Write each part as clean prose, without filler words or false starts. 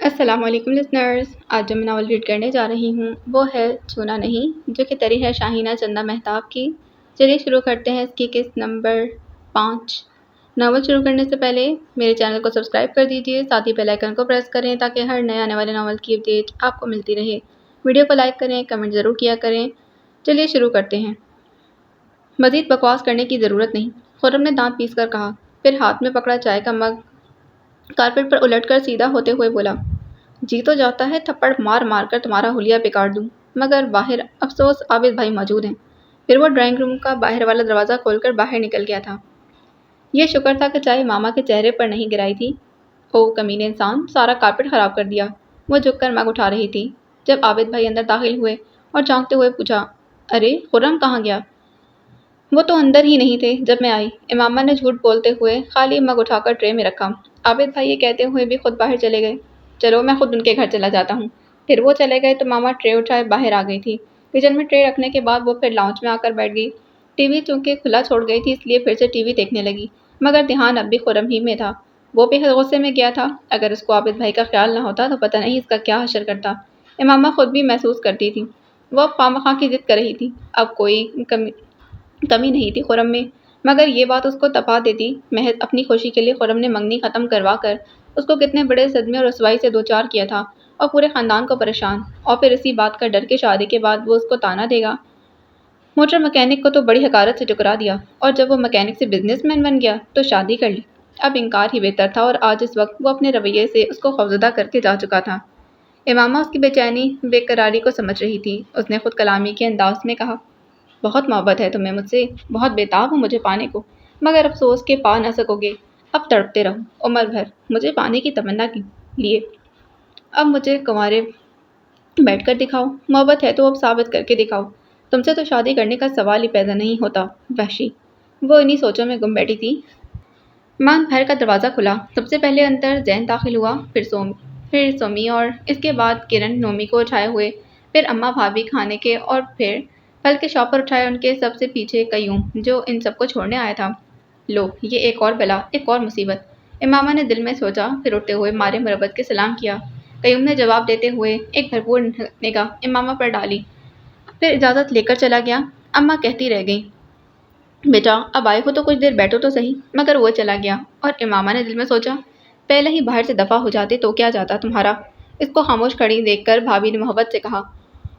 السلام علیکم لسنرز، آج جو میں ناول ریڈ کرنے جا رہی ہوں وہ ہے چھونا نہیں، جو کہ تری ہے شاہینہ چندہ مہتاب کی۔ چلیے شروع کرتے ہیں اس کی قسط نمبر 5۔ ناول شروع کرنے سے پہلے میرے چینل کو سبسکرائب کر دیجیے، ساتھ ہی بیل آئیکن کو پریس کریں تاکہ ہر نئے آنے والے ناول کی اپڈیٹ آپ کو ملتی رہے۔ ویڈیو کو لائک کریں، کمنٹ ضرور کیا کریں۔ چلیے شروع کرتے ہیں۔ مزید بکواس کرنے کی ضرورت نہیں، خرم نے دانت پیس کر کہا، پھر ہاتھ میں پکڑا چائے کا مگ کارپیٹ پر الٹ کر سیدھا ہوتے ہوئے بولا، جی تو جاتا ہے تھپڑ مار مار کر تمہارا حلیہ بگاڑ دوں، مگر باہر افسوس عابد بھائی موجود ہیں۔ پھر وہ ڈرائنگ روم کا باہر والا دروازہ کھول کر باہر نکل گیا تھا۔ یہ شکر تھا کہ چائے ماما کے چہرے پر نہیں گرائی تھی۔ او کمینے انسان، سارا کارپیٹ خراب کر دیا۔ وہ جھک کر مگ اٹھا رہی تھی جب عابد بھائی اندر داخل ہوئے اور چونکتے ہوئے پوچھا، ارے خرم کہاں گیا؟ وہ تو اندر ہی نہیں تھے جب میں آئی، امامہ نے جھوٹ بولتے ہوئے خالی مگ اٹھا کر ٹرے میں رکھا۔ عابد بھائی یہ کہتے ہوئے بھی خود باہر چلے گئے۔ چلو میں خود ان کے گھر چلا جاتا ہوں۔ پھر وہ چلے گئے تو ماما ٹرے اٹھائے باہر آ گئی تھی۔ کچن میں ٹرے رکھنے کے بعد وہ پھر لاؤنج میں آ کر بیٹھ گئی۔ ٹی وی چونکہ کھلا چھوڑ گئی تھی اس لیے پھر سے ٹی وی دیکھنے لگی، مگر دھیان اب بھی خرم ہی میں تھا۔ وہ بھی غصے میں گیا تھا۔ اگر اس کو عابد بھائی کا خیال نہ ہوتا تو پتہ نہیں اس کا کیا حشر کرتا۔ امامہ خود بھی محسوس کرتی تھی، وہ اب خواہ کی ضد کر رہی تھی۔ اب کوئی کمی نہیں تھی خرم میں، مگر یہ بات اس کو تپا دیتی۔ محض اپنی خوشی کے لیے خرم نے منگنی ختم کروا کر اس کو کتنے بڑے صدمے اور رسوائی سے دوچار کیا تھا، اور پورے خاندان کو پریشان، اور پھر اسی بات کا ڈر کہ شادی کے بعد وہ اس کو طعنہ دے گا۔ موٹر مکینک کو تو بڑی حقارت سے ٹکرا دیا، اور جب وہ مکینک سے بزنس مین بن گیا تو شادی کر لی۔ اب انکار ہی بہتر تھا، اور آج اس وقت وہ اپنے رویے سے اس کو خوفزدہ کر کے جا چکا تھا۔ امامہ اس کی بے چینی بے قراری کو سمجھ رہی تھی۔ اس نے خود کلامی کے انداز میں کہا، بہت محبت ہے تمہیں مجھ سے، بہت بےتاب ہو مجھے پانے کو، مگر افسوس کہ پا نہ سکو گے۔ اب تڑپتے رہو عمر بھر مجھے پانے کی تمنا کے لیے۔ اب مجھے کنوارے بیٹھ کر دکھاؤ، محبت ہے تو اب ثابت کر کے دکھاؤ۔ تم سے تو شادی کرنے کا سوال ہی پیدا نہیں ہوتا، وحشی۔ وہ انہی سوچوں میں گم بیٹھی تھی۔ مان بھر کا دروازہ کھلا۔ سب سے پہلے اندر زین داخل ہوا، پھر سومی اور اس کے بعد کرن نومی کو اٹھائے ہوئے، پھر اماں بھابھی کھانے کے، اور پھر پھل کے شاپر اٹھائے ان کے سب سے پیچھے قیوم جو ان سب کو چھوڑنے آیا تھا۔ لو یہ ایک اور بلا، ایک اور مصیبت، امامہ نے دل میں سوچا، پھر اٹھتے ہوئے مارے مربت کے سلام کیا۔ قیوم نے جواب دیتے ہوئے ایک بھرپور نگاہ امامہ پر ڈالی، پھر اجازت لے کر چلا گیا۔ اماں کہتی رہ گئیں، بیٹا اب آئے ہو تو کچھ دیر بیٹھو تو صحیح، مگر وہ چلا گیا، اور امامہ نے دل میں سوچا، پہلے ہی باہر سے دفع ہو جاتے تو کیا جاتا تمہارا۔ اس کو خاموش کھڑی دیکھ کر بھابھی نے محبت سے کہا،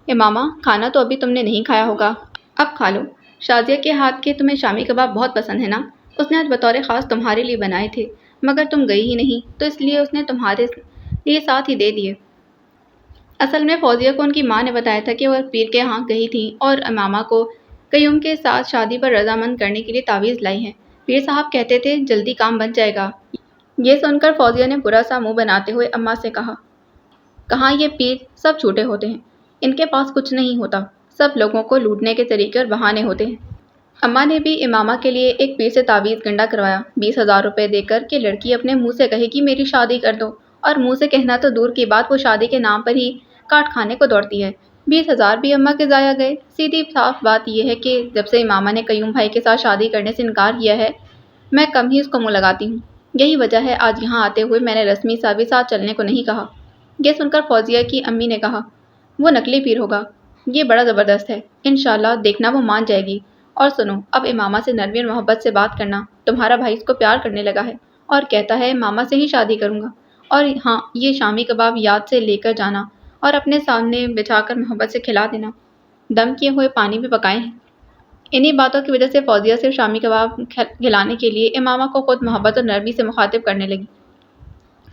امامہ کھانا تو ابھی تم نے نہیں کھایا ہوگا، اب کھا لو۔ شازیہ کے ہاتھ کے تمہیں شامی کباب بہت پسند ہے نا؟ اس نے آج بطور خاص تمہارے لیے بنائے تھے، مگر تم گئی ہی نہیں تو اس لیے اس نے تمہارے لیے ساتھ ہی دے دیے۔ اصل میں فوزیہ کو ان کی ماں نے بتایا تھا کہ وہ پیر کے ہاں گئی تھی اور امامہ کو قیوم کے ساتھ شادی پر رضامند کرنے کے لیے تعویذ لائی ہیں۔ پیر صاحب کہتے تھے جلدی کام بن جائے گا۔ یہ سن کر فوزیہ نے برا سا منہ بناتے ہوئے اماں سے کہا، کہاں یہ پیر سب جھوٹے ہوتے ہیں، ان کے پاس کچھ نہیں ہوتا، سب لوگوں کو لوٹنے کے طریقے اور بہانے ہوتے ہیں۔ اماں نے بھی امامہ کے لیے ایک پیر سے تعویذ گنڈا کروایا، 20,000 روپے دے کر کہ لڑکی اپنے منہ سے کہے کہ میری شادی کر دو، اور منہ سے کہنا تو دور کی بات وہ شادی کے نام پر ہی کاٹ کھانے کو دوڑتی ہے۔ 20,000 بھی اماں کے ضائع گئے۔ سیدھی صاف بات یہ ہے کہ جب سے امامہ نے قیوم بھائی کے ساتھ شادی کرنے سے انکار کیا ہے، میں کم ہی اس کو منہ لگاتی ہوں۔ یہی وجہ ہے آج یہاں آتے ہوئے میں نے رسمی سا بھی ساتھ چلنے کو نہیں کہا۔ یہ سن کر فوزیہ کی امی نے کہا، وہ نکلی پیر ہوگا، یہ بڑا زبردست ہے، انشاءاللہ دیکھنا وہ مان جائے گی۔ اور سنو، اب امامہ سے نرمی اور محبت سے بات کرنا، تمہارا بھائی اس کو پیار کرنے لگا ہے اور کہتا ہے ماما سے ہی شادی کروں گا۔ اور ہاں یہ شامی کباب یاد سے لے کر جانا اور اپنے سامنے بچھا کر محبت سے کھلا دینا، دم کیے ہوئے پانی بھی پکائے ہیں۔ انہی باتوں کی وجہ سے فوزیہ صرف شامی کباب کھلانے کے لیے امامہ کو خود محبت اور نرمی سے مخاطب کرنے لگی۔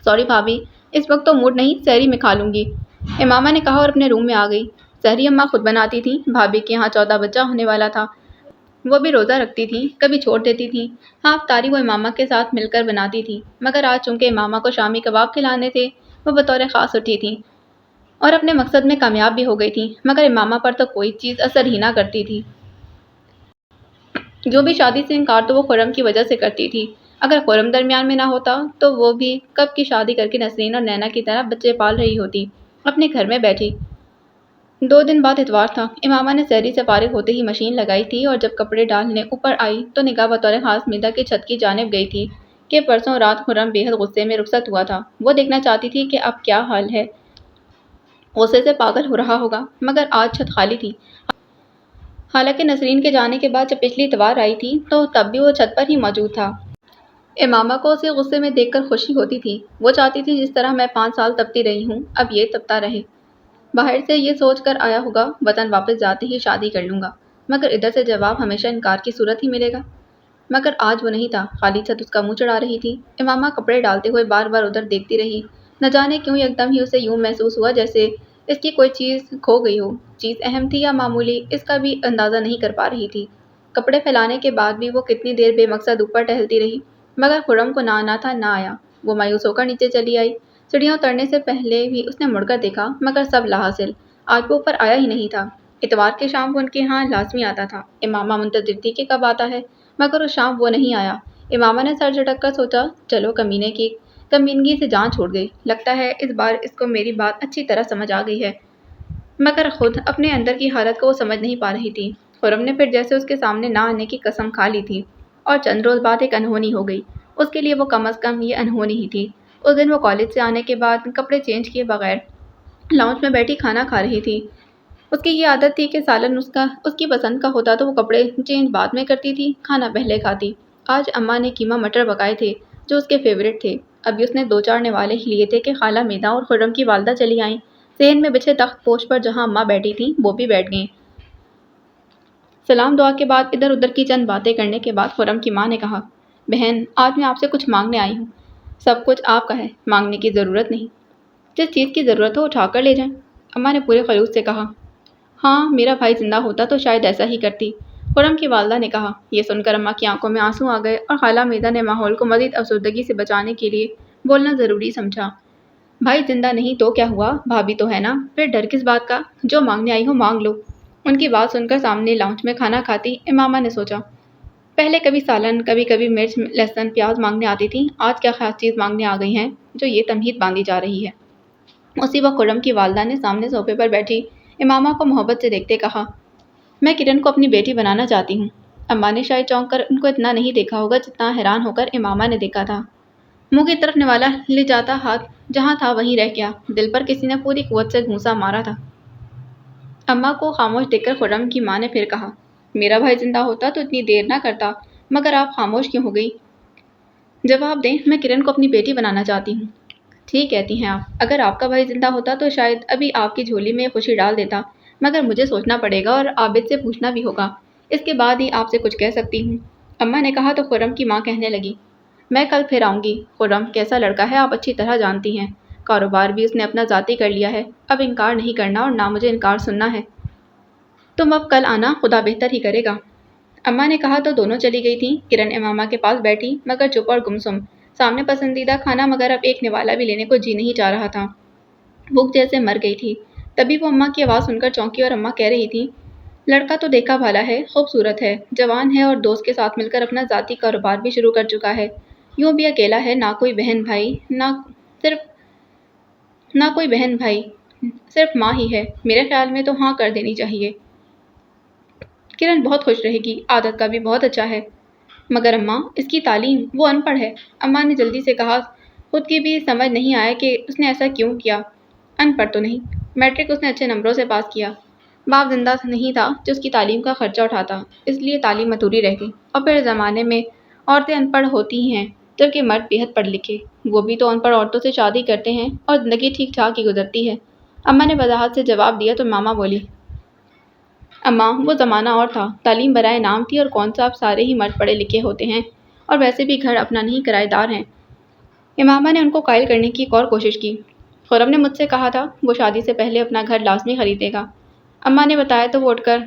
سوری بھابھی، اس وقت تو موڈ نہیں، سحری میں کھا لوں گی، امامہ نے کہا اور اپنے روم میں آ گئی۔ سحری اماں خود بناتی تھیں، بھابھی کے یہاں 14 بچہ ہونے والا تھا، وہ بھی روزہ رکھتی تھیں، کبھی چھوڑ دیتی تھیں۔ ہاں افطاری وہ امامہ کے ساتھ مل کر بناتی تھیں، مگر آج چونکہ امامہ کو شامی کباب کھلانے تھے، وہ بطور خاص اٹھی تھیں اور اپنے مقصد میں کامیاب بھی ہو گئی تھیں، مگر امامہ پر تو کوئی چیز اثر ہی نہ کرتی تھی۔ جو بھی شادی سے انکار تو وہ خرم کی وجہ سے کرتی تھی۔ اگر خرم درمیان میں نہ ہوتا تو وہ بھی کب کی شادی کر کے نسرین اور نینا کی طرح بچے پال رہی ہوتی، اپنے گھر میں بیٹھی۔ 2 دن بعد اتوار تھا۔ امامہ نے سحری سے فارغ ہوتے ہی مشین لگائی تھی اور جب کپڑے ڈالنے اوپر آئی تو نگاہ بطور خاص میدا کی چھت کی جانب گئی تھی کہ پرسوں رات خرم بے حد غصے میں رخصت ہوا تھا۔ وہ دیکھنا چاہتی تھی کہ اب کیا حال ہے، غصے سے پاگل ہو رہا ہوگا، مگر آج چھت خالی تھی۔ حالانکہ نسرین کے جانے کے بعد جب پچھلی اتوار آئی تھی تو تب بھی وہ چھت پر ہی موجود تھا۔ امامہ کو اسے غصے میں دیکھ کر خوشی ہوتی تھی۔ وہ چاہتی تھی جس طرح میں 5 سال تپتی رہی ہوں اب یہ تپتا رہے۔ باہر سے یہ سوچ کر آیا ہوگا وطن واپس جاتے ہی شادی کر لوں گا، مگر ادھر سے جواب ہمیشہ انکار کی صورت ہی ملے گا۔ مگر آج وہ نہیں تھا، خالی چھت اس کا منہ چڑھا رہی تھی۔ امامہ کپڑے ڈالتے ہوئے بار بار ادھر دیکھتی رہی۔ نہ جانے کیوں یکدم ہی اسے یوں محسوس ہوا جیسے اس کی کوئی چیز کھو گئی ہو۔ چیز اہم تھی یا معمولی، اس کا بھی اندازہ نہیں کر پا رہی تھی۔ کپڑے پھیلانے کے بعد بھی وہ کتنی دیر بے مقصد اوپر ٹہلتی رہی، مگر خرم کو نہ آنا تھا نہ آیا۔ وہ مایوس ہو کر نیچے چلی آئی۔ سیڑھیاں اترنے سے پہلے بھی اس نے مڑ کر دیکھا، مگر سب لاحاصل۔ آج وہ اوپر آیا ہی نہیں تھا۔ اتوار کے شام وہ ان کے ہاں لازمی آتا تھا۔ امامہ منتظر تھی کہ کب آتا ہے، مگر اس شام وہ نہیں آیا۔ امامہ نے سر جھٹک کر سوچا، چلو کمینے کی کمینگی سے جان چھوڑ گئی، لگتا ہے اس بار اس کو میری بات اچھی طرح سمجھ آ گئی ہے۔ مگر خود اپنے اندر کی حالت کو وہ سمجھ نہیں پا رہی تھی۔ خرم نے پھر جیسے اس کے سامنے نہ آنے کی قسم کھا لی تھی، اور چند روز بعد ایک انہونی ہو گئی۔ اس کے لیے وہ کم از کم یہ انہونی ہی تھی۔ اس دن وہ کالج سے آنے کے بعد کپڑے چینج کیے بغیر لاؤنج میں بیٹھی کھانا کھا رہی تھی۔ اس کی یہ عادت تھی کہ سالن اس کی پسند کا ہوتا تو وہ کپڑے چینج بعد میں کرتی تھی، کھانا پہلے کھاتی۔ آج اماں نے قیمہ مٹر پکائے تھے جو اس کے فیورٹ تھے۔ ابھی اس نے 2-4 نوالے ہی لیے تھے کہ خالہ میدا اور خرم کی والدہ چلی آئیں۔ صحن میں بچھے تخت پوش پر جہاں اماں بیٹھی تھیں وہ بھی بیٹھ گئیں۔ سلام دعا کے بعد ادھر ادھر کی چند باتیں کرنے کے بعد خرم کی ماں نے کہا، بہن آج میں آپ سے کچھ مانگنے آئی ہوں۔ سب کچھ آپ کا ہے، مانگنے کی ضرورت نہیں، جس چیز کی ضرورت ہو اٹھا کر لے جائیں۔ اماں نے پورے خلوص سے کہا، ہاں میرا بھائی زندہ ہوتا تو شاید ایسا ہی کرتی۔ خرم کی والدہ نے کہا۔ یہ سن کر اماں کی آنکھوں میں آنسو آ گئے اور خالہ میدا نے ماحول کو مزید افسردگی سے بچانے کے لیے بولنا ضروری سمجھا، بھائی زندہ نہیں تو کیا ہوا، بھابھی تو ہے نا، پھر ڈر کس بات کا، جو مانگنے آئی ہو مانگ لو۔ ان کی بات سن کر سامنے لاؤنج میں کھانا کھاتی امامہ نے سوچا، پہلے کبھی سالن کبھی کبھی مرچ لہسن پیاز مانگنے آتی تھی، آج کیا خاص چیز مانگنے آ گئی ہیں جو یہ تمہید باندھی جا رہی ہے۔ اسی وقت خرم کی والدہ نے سامنے صوفے پر بیٹھی امامہ کو محبت سے دیکھتے کہا، میں کرن کو اپنی بیٹی بنانا چاہتی ہوں۔ اماں نے شاید چونک کر ان کو اتنا نہیں دیکھا ہوگا جتنا حیران ہو کر امامہ نے دیکھا تھا۔ منہ کی طرف نوالا لے جاتا ہاتھ جہاں تھا وہیں رہ گیا، دل پر کسی نے پوری قوت سے گھونسا مارا تھا۔ اماں کو خاموش دیکھ کر خرم کی ماں نے پھر کہا، میرا بھائی زندہ ہوتا تو اتنی دیر نہ کرتا، مگر آپ خاموش کیوں ہو گئی؟ جواب دیں، میں کرن کو اپنی بیٹی بنانا چاہتی ہوں۔ ٹھیک کہتی ہیں آپ، اگر آپ کا بھائی زندہ ہوتا تو شاید ابھی آپ کی جھولی میں خوشی ڈال دیتا، مگر مجھے سوچنا پڑے گا اور عابد سے پوچھنا بھی ہوگا، اس کے بعد ہی آپ سے کچھ کہہ سکتی ہوں۔ اماں نے کہا تو خرم کی ماں کہنے لگی، میں کل پھر آؤں گی۔ خرم کیسا لڑکا ہے آپ اچھی طرح جانتی ہیں، کاروبار بھی اس نے اپنا ذاتی کر لیا ہے، اب انکار نہیں کرنا اور نہ مجھے انکار سننا ہے۔ تم اب کل آنا، خدا بہتر ہی کرے گا۔ اماں نے کہا تو دونوں چلی گئی تھیں۔ کرن امامہ کے پاس بیٹھی مگر چپ اور گمسم، سامنے پسندیدہ کھانا مگر اب ایک نوالا بھی لینے کو جی نہیں چاہ رہا تھا، بھوک جیسے مر گئی تھی۔ تبھی وہ اماں کی آواز سن کر چونکی اور اماں کہہ رہی تھی، لڑکا تو دیکھا بھالا ہے، خوبصورت ہے، جوان ہے اور دوست کے ساتھ مل کر اپنا ذاتی کاروبار بھی شروع کر چکا ہے، یوں بھی اکیلا ہے، نہ کوئی بہن بھائی، صرف ماں ہی ہے، میرے خیال میں تو ہاں کر دینی چاہیے۔ کرن بہت خوش رہے گی، عادت کا بھی بہت اچھا ہے، مگر اماں اس کی تعلیم، وہ ان پڑھ ہے۔ اماں نے جلدی سے کہا، خود کی بھی سمجھ نہیں آیا کہ اس نے ایسا کیوں کیا۔ ان پڑھ تو نہیں، میٹرک اس نے اچھے نمبروں سے پاس کیا، باپ زندہ نہیں تھا جو اس کی تعلیم کا خرچہ اٹھاتا، اس لیے تعلیم ادھوری رہ گئی۔ اور پھر زمانے میں عورتیں ان پڑھ ہوتی ہی ہیں جبکہ مرد بےحد پڑھ لکھے، وہ بھی تو ان پڑھ عورتوں سے شادی کرتے ہیں اور زندگی ٹھیک ٹھاک ہی گزرتی ہے۔ اماں نے وضاحت سے جواب دیا تو ماما بولی، اماں وہ زمانہ اور تھا، تعلیم برائے نام تھی، اور کون سا اب سارے ہی مرد پڑھے لکھے ہوتے ہیں، اور ویسے بھی گھر اپنا نہیں کرائے دار ہیں۔ امامہ نے ان کو قائل کرنے کی ایک اور کوشش کی، خرم نے مجھ سے کہا تھا وہ شادی سے پہلے اپنا گھر لازمی خریدے گا۔ اماں نے بتایا تو وہ اٹھ کر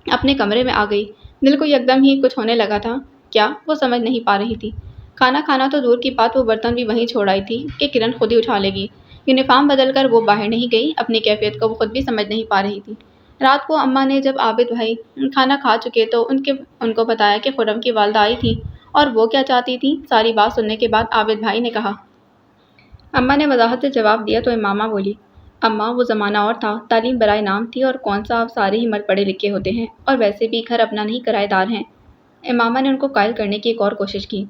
اپنے کمرے میں آ گئی۔ دل کو یکدم ہی کچھ ہونے لگا تھا، کیا وہ سمجھ نہیں پا رہی تھی۔ کھانا کھانا تو دور کی بات، وہ برتن بھی وہیں چھوڑ آئی تھی کہ کرن خود ہی اٹھا لے گی۔ یونیفارم بدل کر وہ باہر نہیں گئی، اپنی کیفیت کو وہ خود بھی سمجھ نہیں پا رہی تھی۔ رات کو اماں نے جب عابد بھائی کھانا کھا چکے تو ان کو بتایا کہ خرم کی والدہ آئی تھی اور وہ کیا چاہتی تھی۔ ساری بات سننے کے بعد عابد بھائی نے کہا، اماں نے وضاحت سے جواب دیا تو امامہ بولی، اماں وہ زمانہ اور تھا، تعلیم برائے نام تھی، اور کون سا اب سارے ہی مرد پڑھے لکھے ہوتے ہیں، اور ویسے بھی گھر اپنا نہیں کرائے دار ہیں۔ امامہ نے ان کو قائل کرنے کی ایک اور کوشش کی،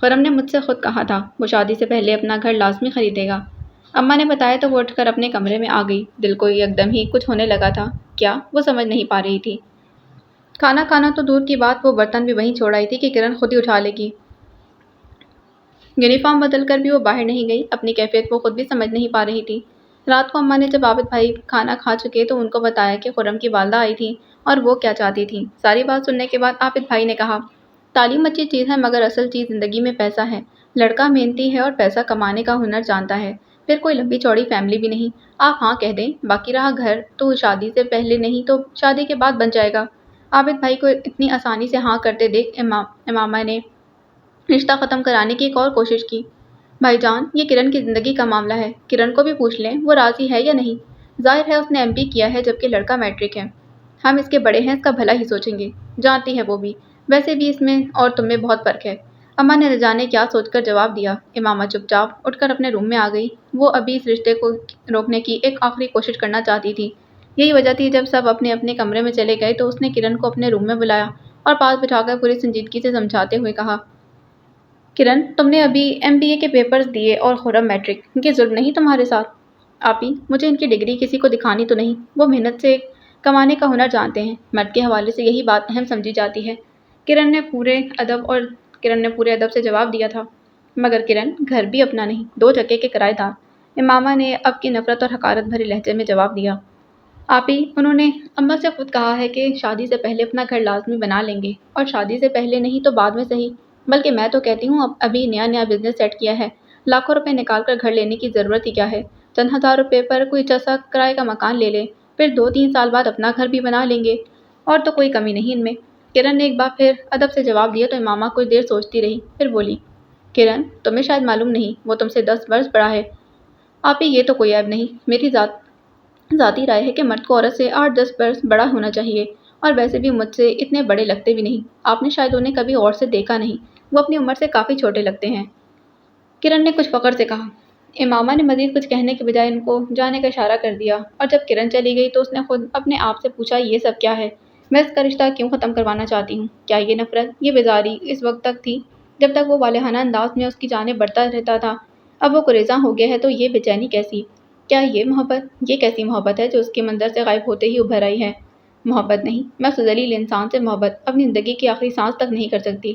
خرم نے مجھ سے خود کہا تھا وہ شادی سے پہلے اپنا گھر لازمی خریدے گا۔ اماں نے بتایا تو وہ اٹھ کر اپنے کمرے میں آ گئی۔ دل کو یکدم ہی کچھ ہونے لگا تھا۔ کیا وہ سمجھ نہیں پا رہی تھی۔ کھانا کھانا تو دور کی بات، وہ برتن بھی وہیں چھوڑ آئی تھی کہ کرن خود ہی اٹھا لے گی۔ یونیفارم بدل کر بھی وہ باہر نہیں گئی۔ اپنی کیفیت وہ خود بھی سمجھ نہیں پا رہی تھی۔ رات کو اماں نے جب عابد بھائی کھانا کھا چکے تو ان کو بتایا کہ خرم کی والدہ آئی تھی اور وہ کیا چاہتی تھی۔ ساری بات سننے کے بعد عابد بھائی نے کہا، تعلیم اچھی چیز ہے مگر اصل چیز زندگی میں پیسہ ہے۔ لڑکا محنتی ہے اور پیسہ کمانے کا ہنر جانتا ہے، پھر کوئی لمبی چوڑی فیملی بھی نہیں۔ آپ ہاں کہہ دیں، باقی رہا گھر تو شادی سے پہلے نہیں تو شادی کے بعد بن جائے گا۔ عابد بھائی کو اتنی آسانی سے ہاں کرتے دیکھ امامہ نے رشتہ ختم کرانے کی ایک اور کوشش کی۔ بھائی جان، یہ کرن کی زندگی کا معاملہ ہے، کرن کو بھی پوچھ لیں وہ راضی ہے یا نہیں۔ ظاہر ہے اس نے MP کیا ہے جبکہ لڑکا میٹرک ہے۔ ہم اس کے بڑے ہیں، اس کا بھلا ہی سوچیں گے۔ جانتی ہے وہ بھی، ویسے بھی اس میں اور تم میں بہت فرق ہے۔ اماں نے نہ جانے کیا سوچ کر جواب دیا۔ امامہ چپ چاپ اٹھ کر اپنے روم میں آ گئی۔ وہ ابھی اس رشتے کو روکنے کی ایک آخری کوشش کرنا چاہتی تھی۔ یہی وجہ تھی جب سب اپنے اپنے کمرے میں چلے گئے تو اس نے کرن کو اپنے روم میں بلایا اور پاس بٹھا کر پوری سنجیدگی سے سمجھاتے ہوئے کہا، کرن تم نے ابھی MBA کے پیپرز دیے اور خرم میٹرک، یہ ظلم نہیں تمہارے ساتھ؟ آپی، مجھے ان کی ڈگری کسی کو دکھانی تو نہیں، وہ محنت سے کمانے کا ہنر جانتے ہیں، مرد کے حوالے سے یہی بات اہم سمجھی جاتی ہے۔ کرن نے پورے ادب سے جواب دیا تھا، مگر کرن گھر بھی اپنا نہیں، 2 چکے کے کرائے دار۔ امامہ نے اب کی نفرت اور حقارت بھرے لہجے میں جواب دیا، آپی انہوں نے اماں سے خود کہا ہے کہ شادی سے پہلے اپنا گھر لازمی بنا لیں گے، اور شادی سے پہلے نہیں تو بعد میں صحیح، بلکہ میں تو کہتی ہوں ابھی نیا بزنس سیٹ کیا ہے، لاکھوں روپے نکال کر گھر لینے کی ضرورت ہی کیا ہے؟ چند ہزار روپے پر کوئی چسا کرائے کا مکان لے لے، پھر 2-3 سال بعد اپنا گھر بھی بنا لیں گے، اور تو کوئی کمی نہیں ان میں۔ کرن نے ایک بار پھر ادب سے جواب دیا تو امامہ کچھ دیر سوچتی رہی، پھر بولی، کرن تمہیں شاید معلوم نہیں، وہ تم سے 10 برس بڑا ہے۔ آپی یہ تو کوئی عیب نہیں، میری ذاتی رائے ہے کہ مرد کو عورت سے 8-10 برس بڑا ہونا چاہیے، اور ویسے بھی مجھ سے اتنے بڑے لگتے بھی نہیں، آپ نے شاید انہیں کبھی اور سے دیکھا نہیں، وہ اپنی عمر سے کافی چھوٹے لگتے ہیں۔ کرن نے کچھ فخر سے کہا۔ امامہ نے مزید کچھ کہنے کے بجائے ان کو جانے کا اشارہ کر دیا، اور جب کرن چلی گئی تو اس نے خود اپنے آپ سے پوچھا، یہ سب کیا ہے؟ میں اس کا رشتہ کیوں ختم کروانا چاہتی ہوں؟ کیا یہ نفرت، یہ بیزاری اس وقت تک تھی جب تک وہ والہانہ انداز میں اس کی جانب بڑھتا رہتا تھا؟ اب وہ گریزاں ہو گیا ہے تو یہ بے چینی کیسی؟ کیا یہ محبت؟ یہ کیسی محبت ہے جو اس کے منظر سے غائب ہوتے ہی ابھر آئی ہے؟ محبت نہیں، میں اس ذلیل انسان سے محبت اپنی زندگی کی آخری سانس تک نہیں کر سکتی۔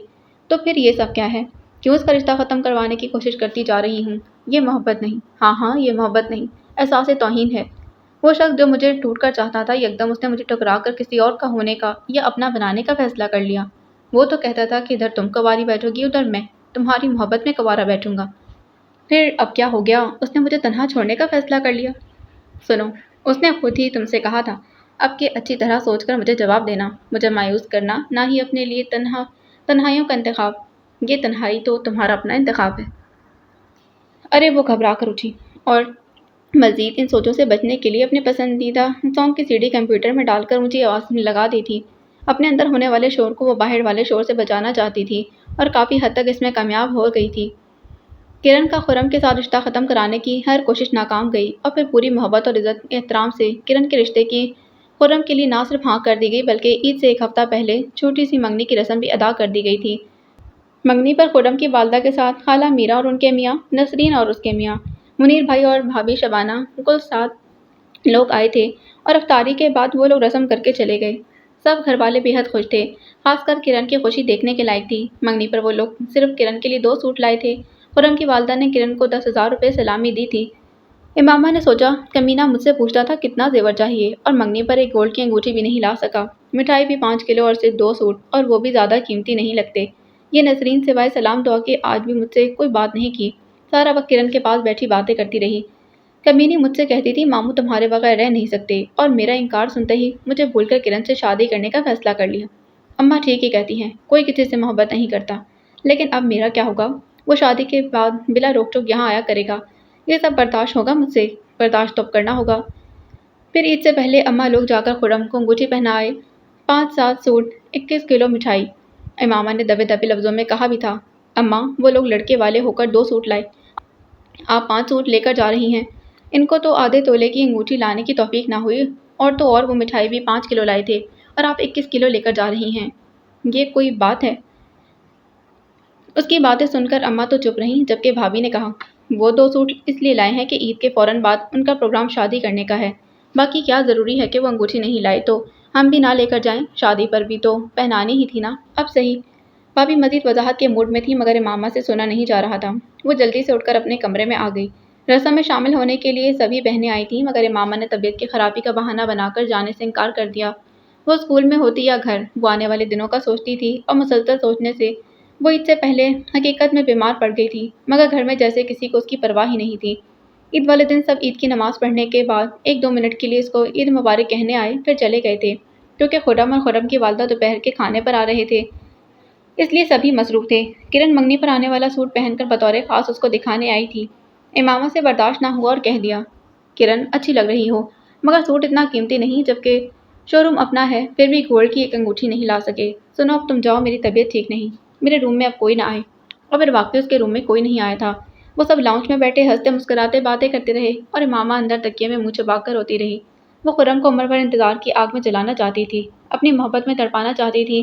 تو پھر یہ سب کیا ہے؟ کیوں اس کا رشتہ ختم کروانے کی کوشش کرتی جا رہی ہوں؟ یہ محبت نہیں، ہاں یہ محبت نہیں، احساس توہین ہے۔ وہ شخص جو مجھے ٹوٹ کر چاہتا تھا، یکدم اس نے مجھے ٹکرا کر کسی اور کا ہونے کا یا اپنا بنانے کا فیصلہ کر لیا۔ وہ تو کہتا تھا کہ ادھر تم کنواری بیٹھو گی، ادھر میں تمہاری محبت میں کنوارا بیٹھوں گا۔ پھر اب کیا ہو گیا؟ اس نے مجھے تنہا چھوڑنے کا فیصلہ کر لیا۔ سنو، اس نے خود ہی تم سے کہا تھا اب کہ اچھی طرح سوچ کر مجھے جواب دینا، مجھے مایوس کرنا، نہ ہی اپنے لیے تنہائیوں کا انتخاب۔ یہ تنہائی تو تمہارا اپنا انتخاب ہے۔ ارے وہ گھبرا کر اٹھی، اور مزید ان سوچوں سے بچنے کے لیے اپنے پسندیدہ سانگ کی CD کمپیوٹر میں ڈال کر اونچی آواز میں لگا دی تھی۔ اپنے اندر ہونے والے شور کو وہ باہر والے شور سے بچانا چاہتی تھی، اور کافی حد تک اس میں کامیاب ہو گئی تھی۔ کرن کا خرم کے ساتھ رشتہ ختم کرانے کی ہر کوشش ناکام گئی، اور پھر پوری محبت اور عزت احترام سے کرن کے رشتے کی خرم کے لیے نہ صرف ہاں کر دی گئی بلکہ عید سے 1 ہفتہ پہلے چھوٹی سی منگنی کی رسم بھی ادا کر دی گئی تھی۔ منگنی پر خرم کی والدہ کے ساتھ خالہ میرا اور ان کے میاں، نسرین اور اس کے میاں، منیر بھائی اور بھابھی شبانہ، کل 7 لوگ آئے تھے، اور افطاری کے بعد وہ لوگ رسم کر کے چلے گئے۔ سب گھر والے بے حد خوش تھے، خاص کر کرن کی خوشی دیکھنے کے لائق تھی۔ منگنی پر وہ لوگ صرف کرن کے لیے 2 سوٹ لائے تھے۔ خرم کی والدہ نے کرن کو 10,000 روپے سلامی دی تھی۔ امامہ نے سوچا، کمینہ مجھ سے پوچھتا تھا کتنا زیور چاہیے، اور منگنی پر ایک گولڈ کی انگوٹھی بھی نہیں لا سکا۔ مٹھائی بھی 5 کلو اور صرف 2 سوٹ، اور وہ بھی زیادہ قیمتی نہیں لگتے۔ یہ نسرین سوائے سلام دعا کے آج بھی مجھ سے کوئی بات نہیں کی، سارا وقت کرن کے پاس بیٹھی باتیں کرتی رہی۔ کمینی مجھ سے کہتی تھی ماموں تمہارے بغیر رہ نہیں سکتے، اور میرا انکار سنتے ہی مجھے بھول کر کرن سے شادی کرنے کا فیصلہ کر لیا۔ اماں ٹھیک ہی کہتی ہیں، کوئی کسی سے محبت نہیں کرتا، لیکن اب میرا کیا ہوگا؟ وہ شادی کے بعد بلا روک ٹوک یہاں آیا کرے گا، یہ سب برداشت ہوگا مجھ سے؟ برداشت تو اب کرنا ہوگا۔ پھر عید سے پہلے اماں لوگ جا کر خرم کو انگوٹھی پہنائے، 5-7 سوٹ، 21 کلو مٹھائی۔ امامہ نے دبے دبے لفظوں میں کہا بھی تھا، اماں وہ لوگ لڑکے والے ہو کر 2 سوٹ لائے، آپ 5 سوٹ لے کر جا رہی ہیں۔ ان کو تو آدھے تولے کی انگوٹھی لانے کی توفیق نہ ہوئی، اور تو اور وہ مٹھائی بھی 5 کلو لائے تھے، اور آپ 21 کلو لے کر جا رہی ہیں، یہ کوئی بات ہے؟ اس کی باتیں سن کر اماں تو چپ رہیں، جبکہ بھابھی نے کہا، وہ 2 سوٹ اس لیے لائے ہیں کہ عید کے فوراً بعد ان کا پروگرام شادی کرنے کا ہے۔ باقی کیا ضروری ہے کہ وہ انگوٹھی نہیں لائے تو ہم بھی نہ لے کر جائیں؟ شادی پر بھی تو پہنانی ہی تھی نا۔ اب صحیح۔ بھابھی مزید وضاحت کے موڈ میں تھی، مگر امامہ سے سنا نہیں جا رہا تھا۔ وہ جلدی سے اٹھ کر اپنے کمرے میں آ گئی۔ رسم میں شامل ہونے کے لیے سبھی بہنیں آئی تھیں، مگر امامہ نے طبیعت کی خرابی کا بہانہ بنا کر جانے سے انکار کر دیا۔ وہ اسکول میں ہوتی یا گھر، وہ آنے والے دنوں کا سوچتی تھی، اور مسلسل سوچنے سے وہ عید سے پہلے حقیقت میں بیمار پڑ گئی تھی، مگر گھر میں جیسے کسی کو اس کی پرواہ ہی نہیں تھی۔ عید والے دن سب عید کی نماز پڑھنے کے بعد 1-2 منٹ کے لیے اس کو عید مبارک کہنے آئے، پھر چلے گئے تھے، کیونکہ خرم اور خرم کی والدہ دوپہر کے کھانے پر آ رہے تھے، اس لیے سبھی مصروف تھے۔ کرن منگنی پر آنے والا سوٹ پہن کر بطور خاص اس کو دکھانے آئی تھی۔ امامہ سے برداشت نہ ہوا اور کہہ دیا، کرن اچھی لگ رہی ہو، مگر سوٹ اتنا قیمتی نہیں، جبکہ شو روم اپنا ہے، پھر بھی گولڈ کی ایک انگوٹھی نہیں لا سکے۔ سنو اب تم جاؤ، میری طبیعت ٹھیک نہیں، میرے روم میں اب کوئی نہ آئے۔ اور پھر واقعی اس کے روم میں کوئی نہیں آیا تھا۔ وہ سب لاؤنج میں بیٹھے ہنستے مسکراتے باتیں کرتے رہے، اور امامہ اندر تکیے میں منہ چھپا کر روتی رہی۔ وہ خرم کو عمر بھر انتظار کی آگ میں جلانا چاہتی تھی، اپنی محبت میں تڑپانا چاہتی تھی،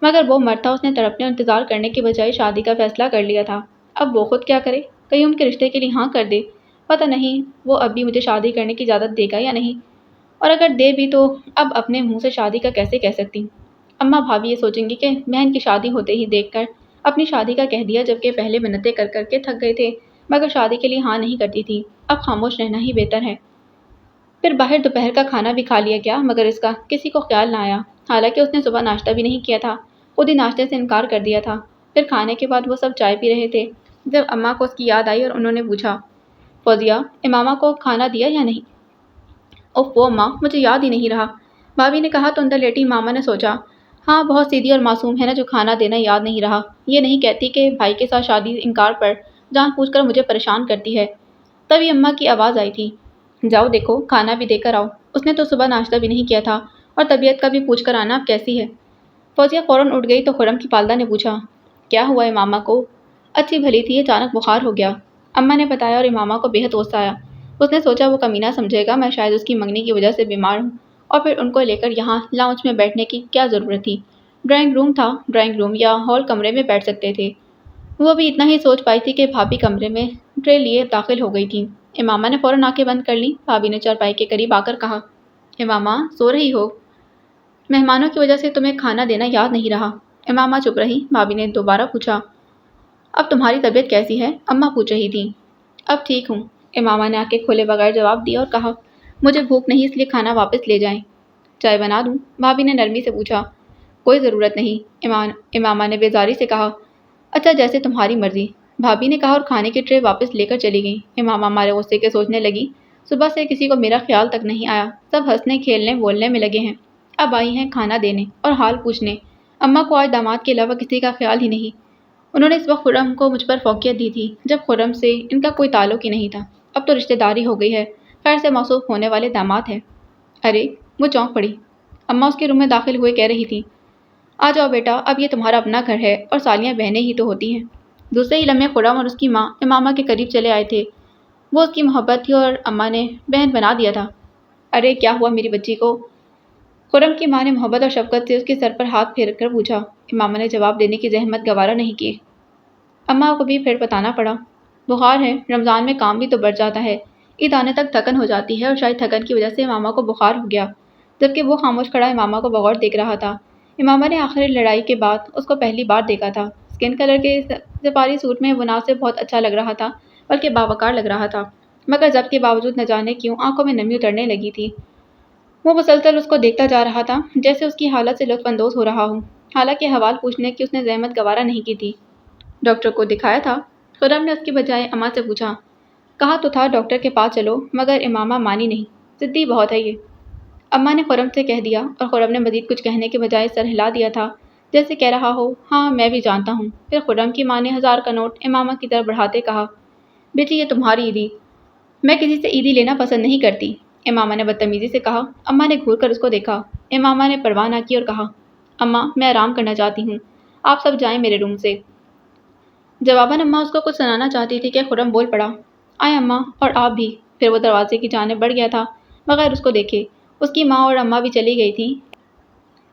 مگر وہ مرد تھا، اس نے تڑپنے اور انتظار کرنے کی بجائے شادی کا فیصلہ کر لیا تھا۔ اب وہ خود کیا کرے؟ کہیں ان کے رشتے کے لیے ہاں کر دے۔ پتہ نہیں وہ اب بھی مجھے شادی کرنے کی اجازت دے گا یا نہیں، اور اگر دے بھی تو اب اپنے منہ سے شادی کا کیسے کہہ سکتی؟ اماں بھابھی یہ سوچیں گی کہ بہن کی شادی ہوتے ہی دیکھ کر اپنی شادی کا کہہ دیا، جبکہ پہلے منتیں کر کر کے تھک گئے تھے، مگر شادی کے لیے ہاں نہیں کرتی تھی۔ اب خاموش رہنا ہی بہتر ہے۔ پھر باہر دوپہر کا کھانا بھی کھا لیا گیا، مگر اس کا کسی کو خیال نہ آیا، حالانکہ اس نے صبح ناشتہ بھی نہیں کیا تھا، خود ہی ناشتے سے انکار کر دیا تھا۔ پھر کھانے کے بعد وہ سب چائے پی رہے تھے، جب اماں کو اس کی یاد آئی اور انہوں نے پوچھا، فوزیہ، امامہ کو کھانا دیا یا نہیں؟ اوف وہ اماں، مجھے یاد ہی نہیں رہا، بھابھی نے کہا تو اندر لیٹی امامہ نے سوچا، ہاں بہت سیدھی اور معصوم ہے نا جو کھانا دینا یاد نہیں رہا۔ یہ نہیں کہتی کہ بھائی کے ساتھ شادی انکار پر جان پوچھ کر مجھے پریشان کرتی ہے۔ تبھی اماں کی آواز آئی تھی، جاؤ دیکھو کھانا بھی دے کر آؤ، اس نے تو صبح ناشتہ بھی نہیں کیا تھا، اور طبیعت کا بھی پوچھ کر آنا اب کیسی ہے؟ فوزیہ فوراً اٹھ گئی تو خرم کی والدہ نے پوچھا، کیا ہوا امامہ کو؟ اچھی بھلی تھی، اچانک بخار ہو گیا، اماں نے بتایا، اور امامہ کو بےحد غصہ آیا۔ اس نے سوچا وہ کمینہ سمجھے گا میں شاید اس کی منگنی کی وجہ سے بیمار ہوں، اور پھر ان کو لے کر یہاں لاؤنج میں بیٹھنے کی کیا ضرورت تھی؟ ڈرائنگ روم تھا، ڈرائنگ روم یا ہال کمرے میں بیٹھ سکتے تھے۔ وہ بھی اتنا ہی سوچ پائی تھی کہ بھابھی کمرے میں ٹرے لیے داخل ہو گئی تھی۔ امامہ نے فوراً آنکھیں بند کر لیں۔ بھابھی نے چارپائی کے قریب آ کر کہا، امامہ سو رہی ہو؟ مہمانوں کی وجہ سے تمہیں کھانا دینا یاد نہیں رہا؟ امامہ چپ رہی۔ بھابھی نے دوبارہ پوچھا، اب تمہاری طبیعت کیسی ہے؟ اماں پوچھ رہی تھیں۔ اب ٹھیک ہوں، امامہ نے آنکھیں کھولے بغیر جواب دیا اور کہا، مجھے بھوک نہیں، اس لیے کھانا واپس لے جائیں۔ چائے بنا دوں؟ بھابھی نے نرمی سے پوچھا۔ کوئی ضرورت نہیں، امامہ نے بیزاری سے کہا۔ اچھا جیسے تمہاری مرضی، بھابھی نے کہا اور کھانے کی ٹرے واپس لے کر چلی گئیں۔ امامہ ہمارے غصے کے سوچنے لگی، صبح سے کسی کو میرا خیال تک نہیں آیا، سب ہنسنے کھیلنے بولنے میں لگے ہیں، اب آئی ہیں کھانا دینے اور حال پوچھنے۔ اماں کو آج داماد کے علاوہ کسی کا خیال ہی نہیں۔ انہوں نے اس وقت خرم کو مجھ پر فوقیت دی تھی، جب خرم سے ان کا کوئی تعلق ہی نہیں تھا، اب تو رشتہ داری ہو گئی ہے، خیر سے موصوف ہونے والے داماد ہیں۔ ارے وہ چونک پڑی، اماں اس کے روم میں داخل ہوئے کہہ رہی تھی، آ جاؤ بیٹا، اب یہ تمہارا اپنا گھر ہے اور سالیاں بہنیں ہی تو ہوتی ہیں۔ دوسرے ہی لمحے خرم اور اس کی ماں امامہ کے قریب چلے آئے تھے۔ وہ اس کی محبت تھی اور اماں نے بہن بنا دیا تھا۔ ارے کیا ہوا میری بچی کو؟ خرم کی ماں نے محبت اور شفقت سے اس کے سر پر ہاتھ پھیر کر پوچھا۔ امامہ نے جواب دینے کی زحمت گوارا نہیں کی۔ اماں کو بھی پھر بتانا پڑا، بخار ہے، رمضان میں کام بھی تو بڑھ جاتا ہے، عید آنے تک تھکن ہو جاتی ہے، اور شاید تھکن کی وجہ سے امامہ کو بخار ہو گیا، جبکہ وہ خاموش کھڑا امامہ کو بغور دیکھ رہا تھا۔ امامہ نے آخری لڑائی کے بعد اس کو پہلی بار دیکھا تھا۔ اسکن کلر کے سفاری سوٹ میں وہ نہ صرف بہت اچھا لگ رہا تھا بلکہ باوقار لگ رہا تھا، مگر ضبط کے باوجود نہ جانے کیوں آنکھوں میں نمی اترنے لگی تھی۔ وہ مسلسل اس کو دیکھتا جا رہا تھا، جیسے اس کی حالت سے لطف اندوز ہو رہا ہو، حالانکہ حوال پوچھنے کی اس نے زحمت گوارا نہیں کی تھی۔ ڈاکٹر کو دکھایا تھا؟ خرم نے اس کی بجائے اماں سے پوچھا۔ کہا تو تھا ڈاکٹر کے پاس چلو، مگر امامہ مانی نہیں، ضدی بہت ہے یہ، اماں نے خرم سے کہہ دیا، اور خرم نے مزید کچھ کہنے کے بجائے سر ہلا دیا تھا، جیسے کہہ رہا ہو، ہاں میں بھی جانتا ہوں۔ پھر خرم کی ماں نے 1000 کا نوٹ امامہ کی طرف بڑھاتے کہا، بیٹی یہ تمہاری عیدی، میں کسی سے عیدی لینا پسند نہیں کرتی، امامہ نے بدتمیزی سے کہا۔ اماں نے گھور کر اس کو دیکھا۔ امامہ نے پرواہ نہ کی اور کہا، اماں میں آرام کرنا چاہتی ہوں، آپ سب جائیں میرے روم سے۔ جواباً اماں اس کو کچھ سنانا چاہتی تھی کہ خرم بول پڑا، آئیں اماں اور آپ بھی۔ پھر وہ دروازے کی جانب بڑھ گیا تھا، بغیر اس کو دیکھے۔ اس کی ماں اور اماں بھی چلی گئی تھیں۔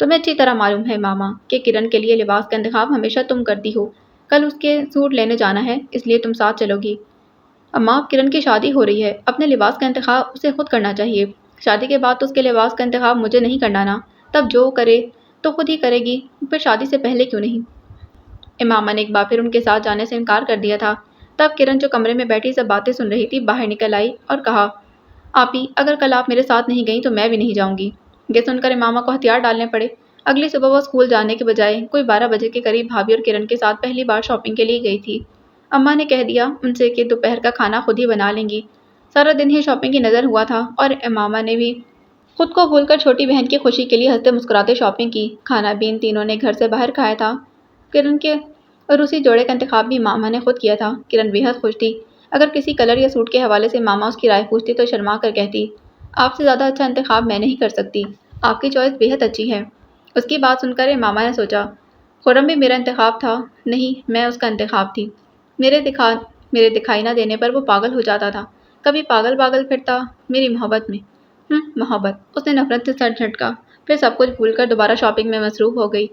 تمہیں اچھی طرح معلوم ہے ماما کہ کرن کے لیے لباس کا انتخاب ہمیشہ تم کرتی ہو۔ کل اس کے سوٹ لینے جانا ہے، اس لیے تم ساتھ چلو گی۔ اماں، کرن کی شادی ہو رہی ہے، اپنے لباس کا انتخاب اسے خود کرنا چاہیے۔ شادی کے بعد تو اس کے لباس کا انتخاب مجھے نہیں کرنا نا، تب جو کرے تو خود ہی کرے گی، پھر شادی سے پہلے کیوں نہیں؟ امامہ نے ایک بار پھر ان کے ساتھ جانے سے انکار کر دیا تھا۔ تب کرن جو کمرے میں بیٹھی سب باتیں سن رہی تھی باہر نکل آئی اور کہا، آپی اگر کل آپ میرے ساتھ نہیں گئیں تو میں بھی نہیں جاؤں گی۔ یہ سن کر امامہ کو ہتھیار ڈالنے پڑے۔ اگلی صبح وہ اسکول جانے کے بجائے کوئی 12 بجے کے قریب بھابھی اور کرن کے ساتھ پہلی بار شاپنگ کے لیے گئی تھی۔ اماں نے کہہ دیا ان سے کہ دوپہر کا کھانا خود ہی بنا لیں گی۔ سارا دن ہی شاپنگ کی نظر ہوا تھا اور امامہ نے بھی خود کو بھول کر چھوٹی بہن کی خوشی کے لیے ہنستے مسکراتے شاپنگ کی۔ کھانا بھی ان تینوں نے گھر سے باہر کھایا تھا۔ کرن کے روسی جوڑے کا انتخاب بھی ماما نے خود کیا تھا۔ کرن بے حد خوش تھی۔ اگر کسی کلر یا سوٹ کے حوالے سے ماما اس کی رائے پوچھتی تو شرما کر کہتی، آپ سے زیادہ اچھا انتخاب میں نہیں کر سکتی، آپ کی چوائس بے حد اچھی ہے۔ اس کی بات سن کر ماما نے سوچا، خرم بھی میرا انتخاب تھا؟ نہیں، میں اس کا انتخاب تھی۔ میرے دکھائی نہ دینے پر وہ پاگل ہو جاتا تھا۔ کبھی پاگل پاگل پھرتا میری محبت میں۔ محبت! اس نے نفرت سے سر جھٹکا، پھر سب کچھ بھول کر دوبارہ شاپنگ میں مصروف ہو گئی۔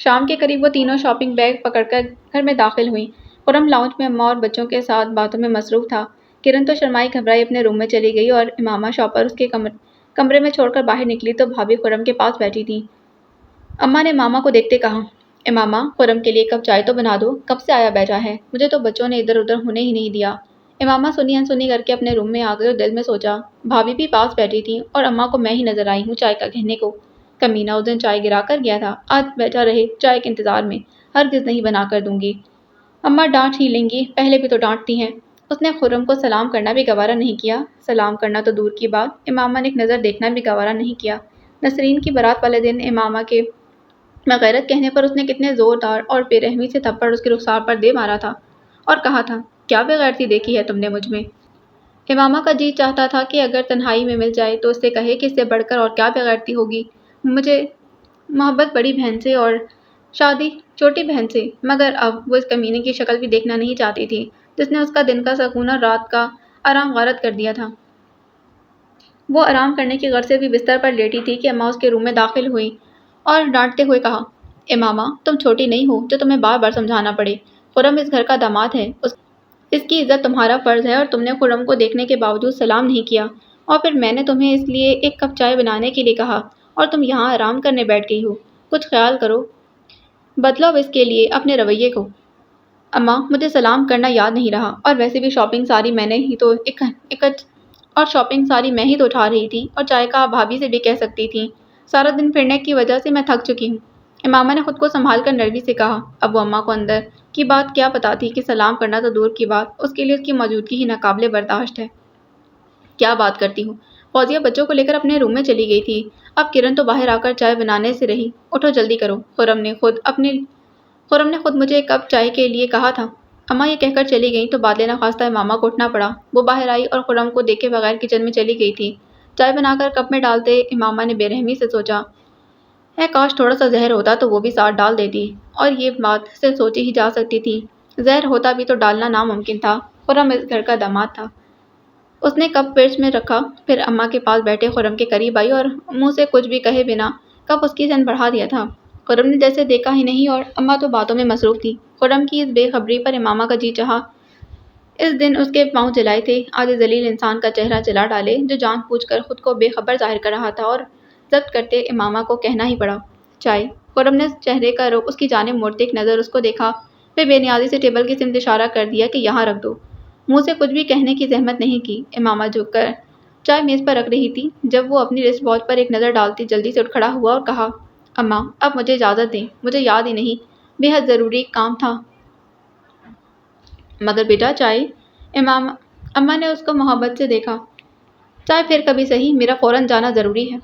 شام کے قریب وہ تینوں شاپنگ بیگ پکڑ کر گھر میں داخل ہوئیں۔ خرم لاؤنج میں اماں اور بچوں کے ساتھ باتوں میں مصروف تھا۔ کرن تو شرمائی گھبرائی اپنے روم میں چلی گئی اور امامہ شاپر اس کے کمرے میں چھوڑ کر باہر نکلی تو بھابھی خرم کے پاس بیٹھی تھی۔ اماں نے ماما کو دیکھتے کہا، امامہ خرم کے لیے کپ چائے تو بنا دو، کب سے آیا بیٹھا ہے، مجھے تو بچوں نے ادھر ادھر ہونے ہی نہیں دیا۔ امامہ سنی انسنی کر کے اپنے روم میں آ گئی اور دل میں سوچا، بھابھی بھی پاس بیٹھی تھی اور اماں کو میں ہی نظر آئی ہوں چائے کا کہنے کو۔ کمینہ اس دن چائے گرا کر گیا تھا، آج بیٹھا رہے چائے کے انتظار میں، ہرگز نہیں بنا کر دوں گی۔ اماں ڈانٹ ہی لیں گی، پہلے بھی تو ڈانٹتی ہیں۔ اس نے خرم کو سلام کرنا بھی گوارا نہیں کیا۔ سلام کرنا تو دور کی بات، امامہ نے ایک نظر دیکھنا بھی گوارا نہیں کیا۔ نسرین کی بارات والے دن امامہ کے بغیرت کہنے پر اس نے کتنے زوردار اور بے رحمی سے تھپڑ اس کے رخسار پر دے مارا تھا اور کہا تھا، کیا بغیرتی دیکھی ہے تم نے مجھ میں؟ امامہ کا جی چاہتا تھا کہ اگر تنہائی میں مل جائے تو اس سے کہے کہ اس سے بڑھ کر اور کیا بغیرتی ہوگی، مجھے محبت بڑی بہن سے اور شادی چھوٹی بہن سے، مگر اب وہ اس کمینے کی شکل بھی دیکھنا نہیں چاہتی تھی جس نے اس کا دن کا سکون اور رات کا آرام غارت کر دیا تھا۔ وہ آرام کرنے کی غرض سے بھی بستر پر لیٹی تھی کہ اماں اس کے روم میں داخل ہوئیں اور ڈانٹتے ہوئے کہا، امامہ تم چھوٹی نہیں ہو جو تمہیں بار بار سمجھانا پڑے، خرم اس گھر کا داماد ہے، اس کی عزت تمہارا فرض ہے اور تم نے خرم کو دیکھنے کے باوجود سلام نہیں کیا، اور پھر میں نے تمہیں اس لیے ایک کپ چائے بنانے کے لیے کہا اور تم یہاں آرام کرنے بیٹھ گئی ہو، کچھ خیال کرو، بدلو اب اس کے لیے اپنے رویے کو۔ اماں مجھے سلام کرنا یاد نہیں رہا، اور ویسے بھی شاپنگ ساری میں ہی تو اٹھا رہی تھی اور چائے کا آپ بھابھی سے بھی کہہ سکتی تھیں، سارا دن پھرنے کی وجہ سے میں تھک چکی ہوں۔ امامہ نے خود کو سنبھال کر نرمی سے کہا۔ اب وہ اماں کو اندر کی بات کیا پتا تھی کہ سلام کرنا تو دور کی بات، اس کے لیے اس کی موجودگی ہی ناقابل برداشت ہے۔ کیا بات کرتی ہوں؟ فوزیہ بچوں کو لے کر اپنے روم میں چلی گئی تھی۔ اب کرن تو باہر آ کر چائے بنانے سے رہی۔ اٹھو جلدی کرو، خرم نے خود مجھے ایک کپ چائے کے لیے کہا تھا۔ اماں یہ کہہ کر چلی گئیں تو بعد نخواستہ امامہ کو اٹھنا پڑا۔ وہ باہر آئی اور خرم کو دیکھے بغیر کچن میں چلی گئی تھی۔ چائے بنا کر کپ میں ڈالتے امامہ نے بے رحمی سے سوچا، کاش تھوڑا سا زہر ہوتا تو وہ بھی ساتھ ڈال دیتی، اور یہ بات صرف سوچی ہی جا سکتی تھی، زہر ہوتا بھی تو ڈالنا ناممکن تھا۔ خرم اس گھر کا داماد تھا۔ اس نے کپ فرج میں رکھا، پھر اماں کے پاس بیٹھے خرم کے قریب آئی اور منہ سے کچھ بھی کہے بنا کپ اس کی سن بڑھا دیا تھا۔ خرم نے جیسے دیکھا ہی نہیں اور اماں تو باتوں میں مصروف تھی۔ خرم کی اس بے خبری پر امامہ کا جی چاہا اس دن اس کے پاؤں جلائے تھے، آج اس ذلیل انسان کا چہرہ جلا ڈالے جو جان بوجھ کر خود کو بے خبر ظاہر کر رہا تھا، اور ضبط کرتے امامہ کو کہنا ہی پڑا، چائے۔ خرم نے چہرے کا رخ اس کی جانب موڑتے ایک نظر اس کو دیکھا، پھر بے نیازی سے ٹیبل کی سمت اشارہ کر دیا کہ یہاں رکھ دو۔ منہ سے کچھ بھی کہنے کی زحمت نہیں کی۔ امامہ جھک کر چائے میز پر رکھ رہی تھی جب وہ اپنی رسٹ واچ پر ایک نظر ڈالتی جلدی سے اٹھ کھڑا ہوا اور کہا، اماں اب مجھے اجازت دیں، مجھے یاد ہی نہیں، بے حد ضروری کام تھا۔ مگر بیٹا چائے۔ اماں نے اس کو محبت سے دیکھا، چائے پھر کبھی صحیح، میرا فوراً جانا ضروری ہے۔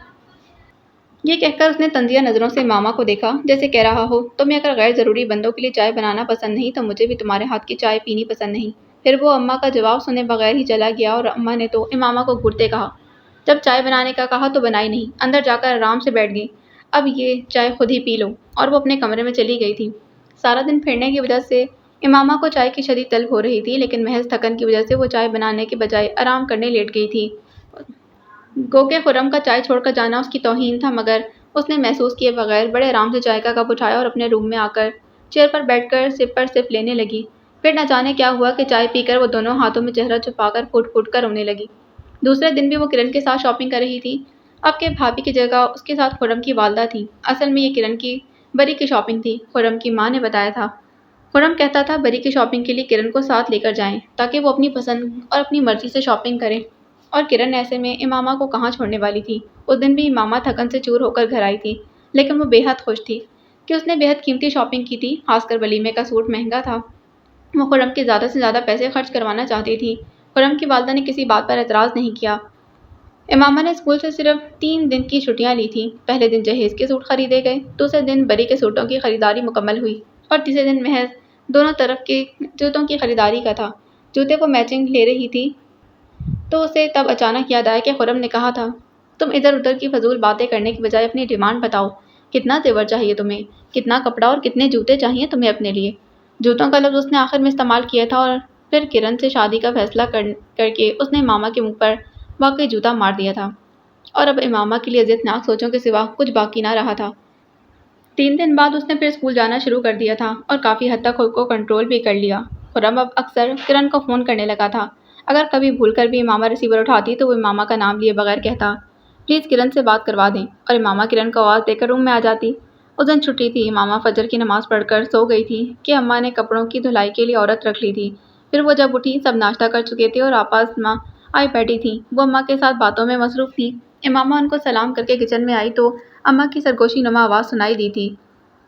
یہ کہہ کر اس نے طنزیہ نظروں سے امامہ کو دیکھا، جیسے کہہ رہا ہو، تمہیں اگر غیر ضروری بندوں کے لیے چائے بنانا پسند نہیں تو مجھے بھی تمہارے ہاتھ کی چائے پینی پسند نہیں۔ پھر وہ اماں کا جواب سنے بغیر ہی چلا گیا اور اماں نے تو امامہ کو گھورتے کہا، جب چائے بنانے کا کہا تو بنائی نہیں، اندر جا کر آرام سے بیٹھ گئی، اب یہ چائے خود ہی پی لو، اور وہ اپنے کمرے میں چلی گئی تھی۔ سارا دن پھرنے کی وجہ سے امامہ کو چائے کی شدید طلب ہو رہی تھی، لیکن محض تھکن کی وجہ سے وہ چائے بنانے کے بجائے آرام کرنے لیٹ گئی تھی۔ گو کہ خرم کا چائے چھوڑ کر جانا اس کی توہین تھا، مگر اس نے محسوس کیے بغیر بڑے آرام سے چائے کا کپ اٹھایا اور اپنے روم میں آ کر چیئر پر بیٹھ کر سپ پر سپ لینے لگی۔ پھر نہ جانے کیا ہوا کہ چائے پی کر وہ دونوں ہاتھوں میں چہرہ چھپا کر پھوٹ پھوٹ کر رونے لگی۔ دوسرے دن بھی وہ کرن کے ساتھ شاپنگ کر رہی تھی۔ اب کہ بھابھی کی جگہ اس کے ساتھ خرم کی والدہ تھی۔ اصل میں یہ کرن کی بری کی شاپنگ تھی، خرم کی ماں نے بتایا تھا۔ خرم کہتا تھا بری کی شاپنگ کے لیے کرن کو ساتھ لے کر جائیں تاکہ وہ اپنی پسند اور اپنی مرضی سے شاپنگ کرے، اور کرن ایسے میں امامہ کو کہاں چھوڑنے والی تھی۔ اس دن بھی امامہ تھکن سے چور ہو کر گھر آئی تھی، لیکن وہ بے حد خوش تھی کہ اس نے بے حد قیمتی شاپنگ کی تھی، خاص کر ولیمے کا سوٹ مہنگا تھا۔ وہ خرم کے زیادہ سے زیادہ پیسے خرچ کروانا چاہتی تھی۔ خرم کی والدہ نے کسی بات پر اعتراض نہیں کیا۔ امامہ نے اسکول سے صرف 3 دن کی چھٹیاں لی تھیں۔ پہلے دن جہیز کے سوٹ خریدے گئے، دوسرے دن بری کے سوٹوں کی خریداری مکمل ہوئی اور تیسرے دن محض دونوں طرف کے جوتوں کی خریداری کا تھا۔ جوتے کو میچنگ لے رہی تھی تو اسے تب اچانک یاد آیا کہ خرم نے کہا تھا، تم ادھر ادھر کی فضول باتیں کرنے کی بجائے اپنی ڈیمانڈ بتاؤ، کتنا زیور چاہیے تمہیں، کتنا کپڑا اور کتنے جوتے چاہیے تمہیں اپنے لیے۔ جوتوں کا لفظ اس نے آخر میں استعمال کیا تھا اور پھر کرن سے شادی کا فیصلہ کر کے اس نے امامہ کے منہ پر واقعی جوتا مار دیا تھا، اور اب امامہ کے لیے اذیت ناک سوچوں کے سوا کچھ باقی نہ رہا تھا۔ 3 دن بعد اس نے پھر اسکول جانا شروع کر دیا تھا اور کافی حد تک خود کو کنٹرول بھی کر لیا۔ خرم اب اکثر کرن کو فون کرنے لگا تھا۔ اگر کبھی بھول کر بھی امامہ ریسیور اٹھاتی تو وہ امامہ کا نام لیے بغیر کہتا، پلیز کرن سے بات کروا دیں، اور امامہ کرن کو آواز دے کر روم میں آ جاتی۔ اس دن چھٹی تھی، امامہ فجر کی نماز پڑھ کر سو گئی تھی کہ اماں نے کپڑوں کی دھلائی کے لیے عورت رکھ لی تھی۔ پھر وہ جب اٹھی سب ناشتہ کر چکے تھے اور آپا اسما آئی بیٹھی تھیں۔ وہ اماں کے ساتھ باتوں میں مصروف تھی۔ امامہ ان کو سلام کر کے کچن میں آئی تو اماں کی سرگوشی نما آواز سنائی دی تھی،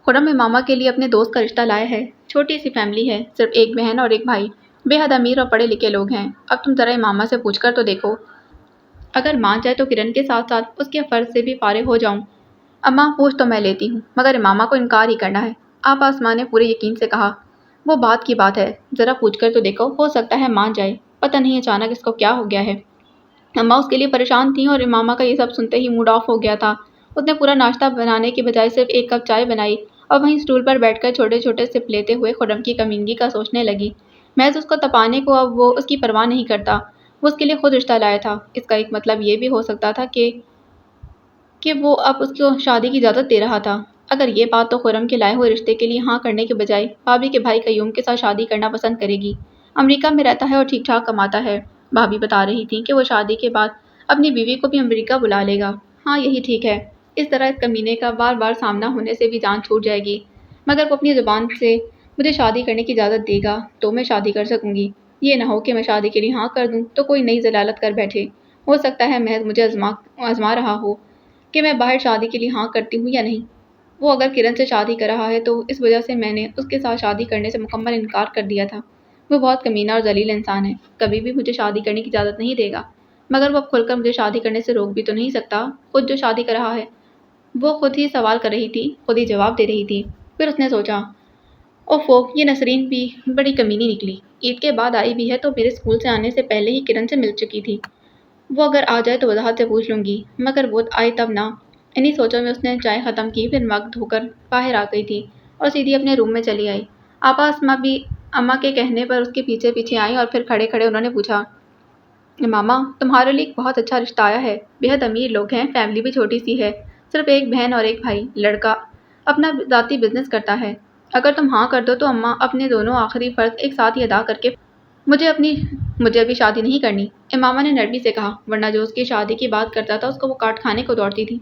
خرم امامہ کے لیے اپنے دوست کا رشتہ لایا ہے، چھوٹی سی فیملی ہے، صرف ایک بہن اور ایک بھائی، بے حد امیر اور پڑھے لکھے لوگ ہیں۔ اب تم ذرا امامہ سے پوچھ کر تو دیکھو، اگر مان جائے تو کرن کے ساتھ ساتھ اس کے فرض سے بھی فارغ ہو جاؤں۔ اماں پوچھ تو میں لیتی ہوں، مگر امامہ کو انکار ہی کرنا ہے، آپا اسما نے پورے یقین سے کہا۔ وہ بات کی بات ہے، ذرا پوچھ کر تو دیکھو، ہو سکتا ہے مان جائے، پتہ نہیں اچانک اس کو کیا ہو گیا ہے۔ اماں اس کے لیے پریشان تھیں اور امامہ کا یہ سب سنتے ہی موڈ آف ہو گیا تھا۔ اس نے پورا ناشتہ بنانے کی بجائے صرف 1 کپ چائے بنائی اور وہیں اسٹول پر بیٹھ کر چھوٹے چھوٹے سپ لیتے ہوئے خرم کی کمینگی کا سوچنے لگی۔ محض اس کو تپانے کو اب وہ اس کی پرواہ نہیں کرتا، وہ اس کے لیے خود رشتہ لایا تھا۔ اس کا ایک مطلب یہ بھی ہو سکتا تھا کہ وہ اب اس کو شادی کی اجازت دے رہا تھا۔ اگر یہ بات تو خرم کے لائے ہوئے رشتے کے لیے ہاں کرنے کے بجائے بھابھی کے بھائی قیوم کے ساتھ شادی کرنا پسند کرے گی۔ امریکہ میں رہتا ہے اور ٹھیک ٹھاک کماتا ہے۔ بھابھی بتا رہی تھیں کہ وہ شادی کے بعد اپنی بیوی کو بھی امریکہ بلا لے گا۔ ہاں یہی ٹھیک ہے، اس طرح اس کمینے کا بار بار سامنا ہونے سے بھی جان چھوٹ جائے گی۔ مگر وہ اپنی زبان سے مجھے شادی کرنے کی اجازت دے گا تو میں شادی کر سکوں گی۔ یہ نہ ہو کہ میں شادی کے لیے ہاں کر دوں تو کوئی نئی ضلالت کر بیٹھے۔ ہو سکتا ہے محض مجھے آزما رہا ہو کہ میں باہر شادی کے لیے ہاں کرتی ہوں یا نہیں۔ وہ اگر کرن سے شادی کر رہا ہے تو اس وجہ سے میں نے اس کے ساتھ شادی کرنے سے مکمل انکار کر دیا تھا۔ وہ بہت کمینہ اور ذلیل انسان ہے، کبھی بھی مجھے شادی کرنے کی اجازت نہیں دے گا، مگر وہ اب کھل کر مجھے شادی کرنے سے روک بھی تو نہیں سکتا۔ خود جو شادی کر رہا ہے، وہ خود ہی سوال کر رہی تھی، خود ہی جواب دے رہی تھی۔ پھر اس نے سوچا، اوفو، یہ نسرین بھی بڑی کمینی نکلی، عید کے بعد آئی بھی ہے تو میرے اسکول سے آنے سے پہلے ہی کرن سے مل چکی تھی۔ وہ اگر آ جائے تو وضاحت سے پوچھ لوں گی، مگر وہ آئے تب نہ۔ انہی سوچوں میں اس نے چائے ختم کی، پھر مگ دھو کر باہر آ گئی تھی اور سیدھی اپنے روم میں چلی آئی۔ آپا اسما بھی اماں کے کہنے پر اس کے پیچھے پیچھے آئیں اور پھر کھڑے کھڑے انہوں نے پوچھا، ماما تمہارے لیے ایک بہت اچھا رشتہ آیا ہے، بے حد امیر لوگ ہیں، فیملی بھی چھوٹی سی ہے، صرف ایک بہن اور ایک بھائی، لڑکا اپنا ذاتی بزنس کرتا ہے۔ اگر تم ہاں کر دو تو اماں اپنے دونوں آخری فرض ایک ساتھ ہی ادا کر کے مجھے ابھی شادی نہیں کرنی، امامہ نے نرمی سے کہا، ورنہ جو اس کی شادی کی بات کرتا تھا اس کو وہ کاٹ کھانے کو دوڑتی تھی۔